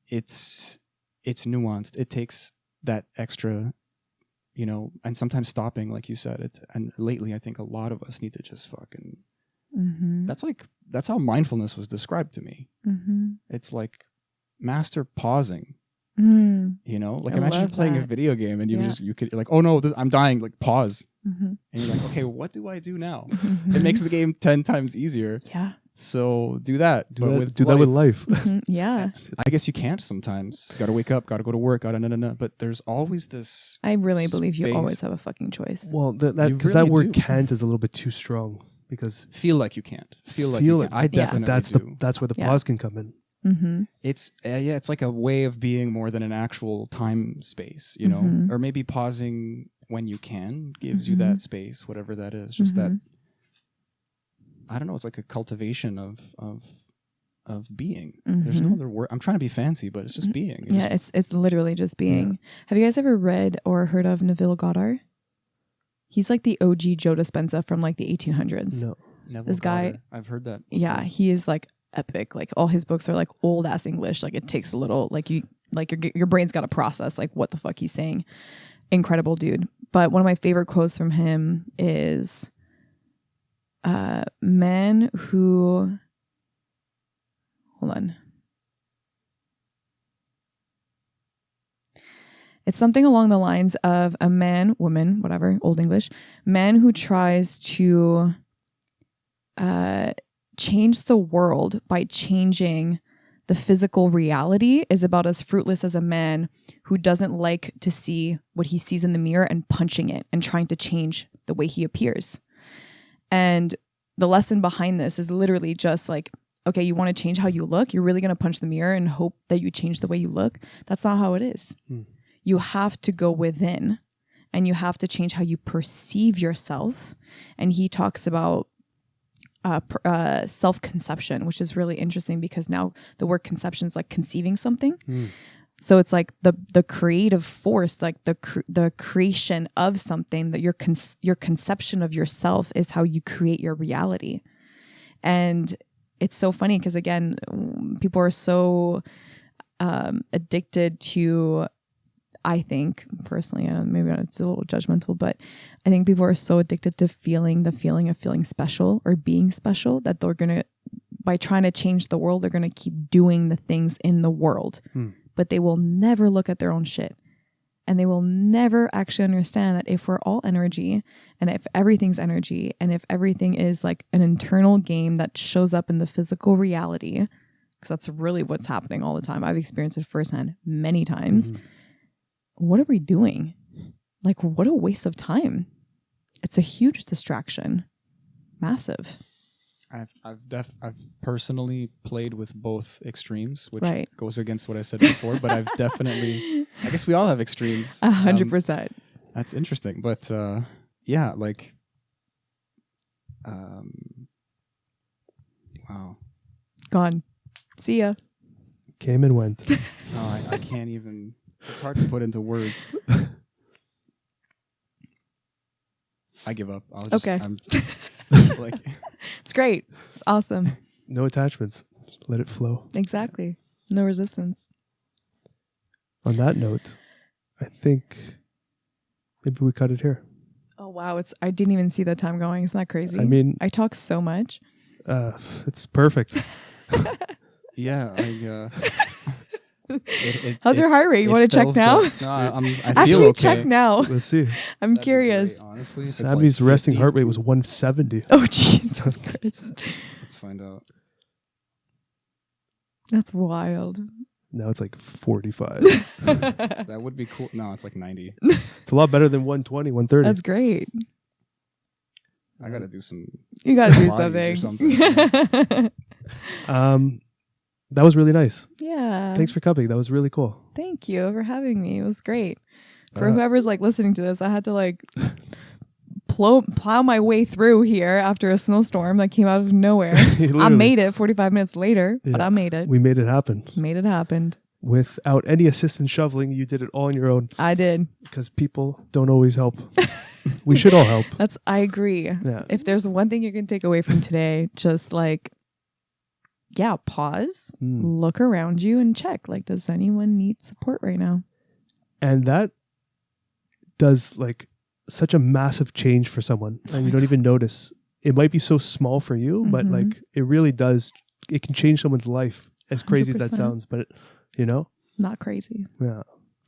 it's nuanced. It takes that extra, you know, and sometimes stopping, like you said, it. And lately, I think a lot of us need to just fucking. That's how mindfulness was described to me. It's like master pausing. You know, like imagine you're playing a video game and you're like, oh no, I'm dying. Like pause. And you're like, okay, what do I do now? It makes the game 10 times easier. Yeah. So do that. Do that with life. Yeah. I guess you can't sometimes. Got to wake up, got to go to work, got to But there's always this. I really believe you space. always have a fucking choice. Well, You because really that word do. "can't" is a little bit too strong. Because Feel like you can't. Feel like you can't. I definitely do. that's where the Yeah. pause can come in. Mm-hmm. It's it's like a way of being more than an actual time space, you know, or maybe pausing when you can gives you that space, whatever that is. Just that, I don't know. It's like a cultivation of being. There's no other word. I'm trying to be fancy, but it's just being. It's literally just being. Yeah. Have you guys ever read or heard of Neville Goddard? He's like the OG Joe Dispenza from like the 1800s. No. This guy- I've heard that. Yeah, he is like epic. Like all his books are like old ass English. Like it takes a little your brain's got to process like what the fuck he's saying. Incredible dude. But one of my favorite quotes from him is men who hold on. It's something along the lines of a man, woman, whatever, Old English, man who tries to change the world by changing the physical reality is about as fruitless as a man who doesn't like to see what he sees in the mirror and punching it and trying to change the way he appears. And the lesson behind this is literally just like, okay, you want to change how you look? You're really going to punch the mirror and hope that you change the way you look? That's not how it is. You have to go within and you have to change how you perceive yourself. And he talks about self-conception, which is really interesting because now the word conception is like conceiving something. So it's like the creative force, like the creation of something, that your conception of yourself is how you create your reality. And it's so funny because again, people are so addicted to, I think personally, maybe it's a little judgmental, but I think people are so addicted to feeling the feeling of feeling special or being special that they're going to, by trying to change the world, they're going to keep doing the things in the world, but they will never look at their own shit. And they will never actually understand that if we're all energy and if everything's energy and if everything is like an internal game that shows up in the physical reality, because that's really what's happening all the time. I've experienced it firsthand many times. What are we doing? Like, what a waste of time. It's a huge distraction. Massive. I've personally played with both extremes, which Right. goes against what I said before, but I've definitely, I guess we all have extremes. 100%. That's interesting. But yeah, like, wow. Gone. See ya. Came and went. No, I can't even, it's hard to put into words. I give up. I'll just, Okay. I'm like, It's great. It's awesome. No attachments. Just let it flow. Exactly. No resistance. On that note, I think maybe we cut it here. Oh, wow. I didn't even see the time going. Isn't that crazy? I mean, I talk so much. it's perfect. yeah, How's your heart rate? You want to check now? No, I feel Actually, okay. check now. Let's see. I'm That'd be curious. great, honestly, if it's Sammy's like resting 50. heart rate was 170. Oh, Jesus Christ. Let's find out. That's wild. Now it's like 45. That would be cool. No, it's like 90. It's a lot better than 120, 130. That's great. I gotta do some. You got to do Pilates or something. That was really nice. Yeah. Thanks for coming. That was really cool. Thank you for having me. It was great. For Uh, whoever's like listening to this, I had to like plow my way through here after a snowstorm that came out of nowhere. I Literally. made it 45 minutes later, but Yeah. I made it. We made it happen. Made it happen. Without any assistance shoveling, you did it all on your own I did. because people don't always help. We should all help. I agree. Yeah. If there's one thing you can take away from today, just like, yeah, pause, look around you and check. Like, does anyone need support right now? And that does like such a massive change for someone. And you don't even notice. It might be so small for you, but like it really does. It can change someone's life, as crazy as that 100%. sounds. But, you know? Not crazy. Yeah.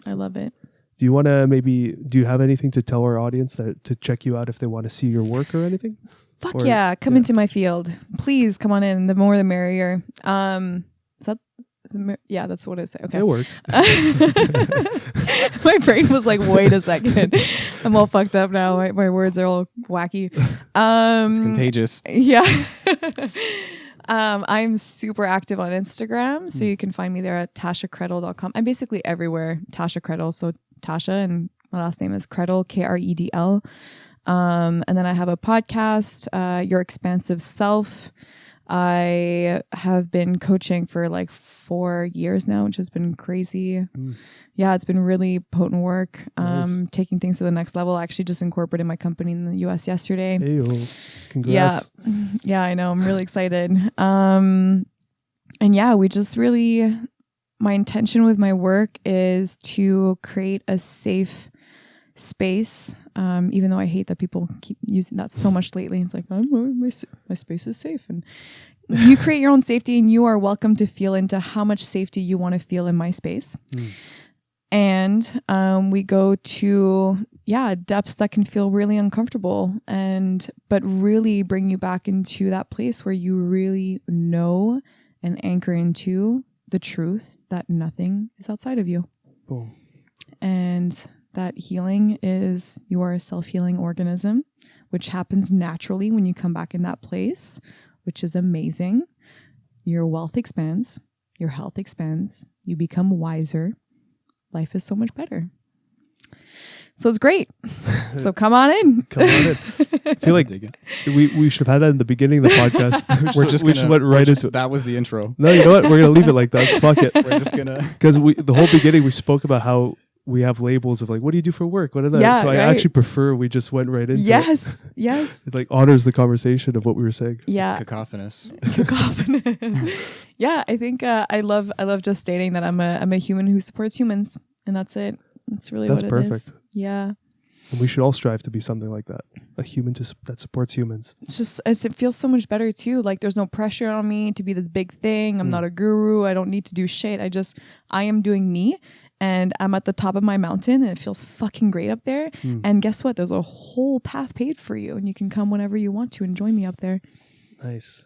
I love it. Do you want to do you have anything to tell our audience to check you out if they want to see your work or anything? Fuck Or- yeah. Come into my field. Please come on in. The more the merrier. Yeah, that's what I say. Okay. It works. My brain was like, wait a second. I'm all fucked up now. My words are all wacky. It's contagious. Yeah. I'm super active on Instagram. So you can find me there at tashakredl.com. I'm basically everywhere. Tasha Kredl. So Tasha, and my last name is Kredl, Kredl. And then I have a podcast, Your Expansive Self. I have been coaching for like 4 years now, which has been crazy. Yeah, it's been really potent work. Nice. Taking things to the next level. I actually just incorporated my company in the US yesterday. Hey, congrats. Yeah, I know. I'm really excited. And yeah, we just really, my intention with my work is to create a safe space. Even though I hate that people keep using that so much lately. It's like, my space is safe. And you create your own safety, and you are welcome to feel into how much safety you want to feel in my space. And we go to, depths that can feel really uncomfortable, but really bring you back into that place where you really know and anchor into the truth that nothing is outside of you. Boom. And that healing is, you are a self-healing organism, which happens naturally when you come back in that place, which is amazing. Your wealth expands, your health expands, you become wiser. Life is so much better. So it's great. So come on in. Come on in. I feel like we should have had that in the beginning of the podcast. we just went right into it. That was the intro. No, you know what? We're gonna leave it like that. Fuck it. We're just gonna, Because the whole beginning we spoke about how we have labels of like, what do you do for work? What are that? Yeah, so I right. actually prefer we just went right into it. Yes. It like honors the conversation of what we were saying. Yeah. it's cacophonous. Cacophonous. Yeah, I think I love just stating that I'm a human who supports humans, and that's it. That's really That's what it perfect. is. Yeah. And we should all strive to be something like that. A human that supports humans. It's just it feels so much better too. Like there's no pressure on me to be this big thing. I'm not a guru. I don't need to do shit. I am doing me, and I'm at the top of my mountain, and it feels fucking great up there. And guess what? There's a whole path paved for you, and you can come whenever you want to and join me up there. Nice.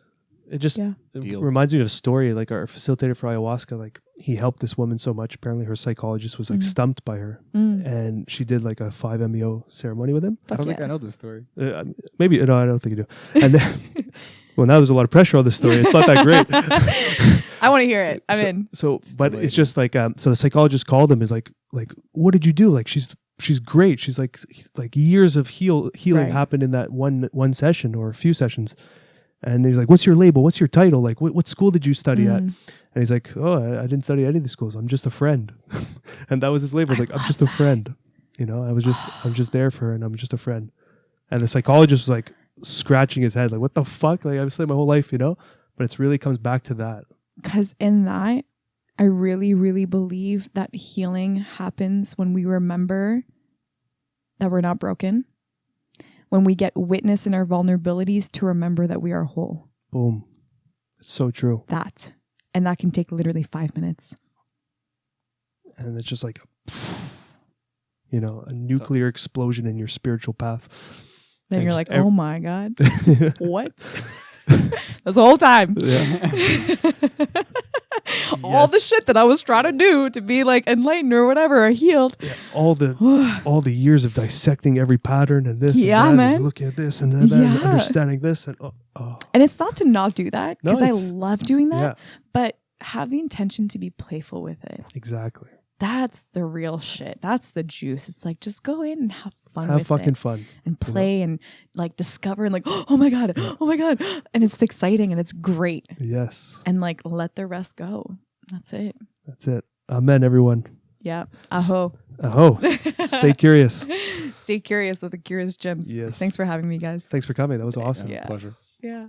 It just Deal. reminds me of a story. Like our facilitator for ayahuasca, like he helped this woman so much. Apparently her psychologist was like stumped by her, and she did like a 5-MeO ceremony with him. I don't think I know this story. Maybe no, I don't think you do. And then, well, now there's a lot of pressure on this story. It's not that great. I want to hear it. I'm in. So, but it's just like so the psychologist called him, is like what did you do? Like she's great. She's like years of healing Right. happened in that one session or a few sessions. And he's like, what's your label? What's your title? Like, what school did you study at? And he's like, oh, I didn't study any of the schools. I'm just a friend. And that was his label. It's like, I'm just a friend. You know, I'm just there for her, and I'm just a friend. And the psychologist was like scratching his head, like, what the fuck? Like, I've studied my whole life, you know? But it really comes back to that. Because in that, I really, really believe that healing happens when we remember that we're not broken. When we get witness in our vulnerabilities to remember that we are whole. Boom. It's so true. And that can take literally 5 minutes. And it's just like, a nuclear explosion in your spiritual path. Then And you're just like, oh my God. What? That's the whole time. Yeah. All the shit that I was trying to do to be like enlightened or whatever or healed. Yeah, all the years of dissecting every pattern and this Yeah, and that, man. and looking at this and that, and understanding this and And it's not to not do that, because No, I it's- love doing that, yeah, but have the intention to be playful with it. exactly. That's the real shit. That's the juice. It's like, just go in and have fun Have with fucking it fun. and play and like discover and like, oh my God. And it's exciting and it's great. Yes, And like, let the rest go. That's it. that's it. Amen, everyone. Yeah. Aho. Oh, stay curious. Stay curious with the Curious Chimps. Yes. Thanks for having me, guys. Thanks for coming. That was awesome. Yeah. Pleasure. Yeah.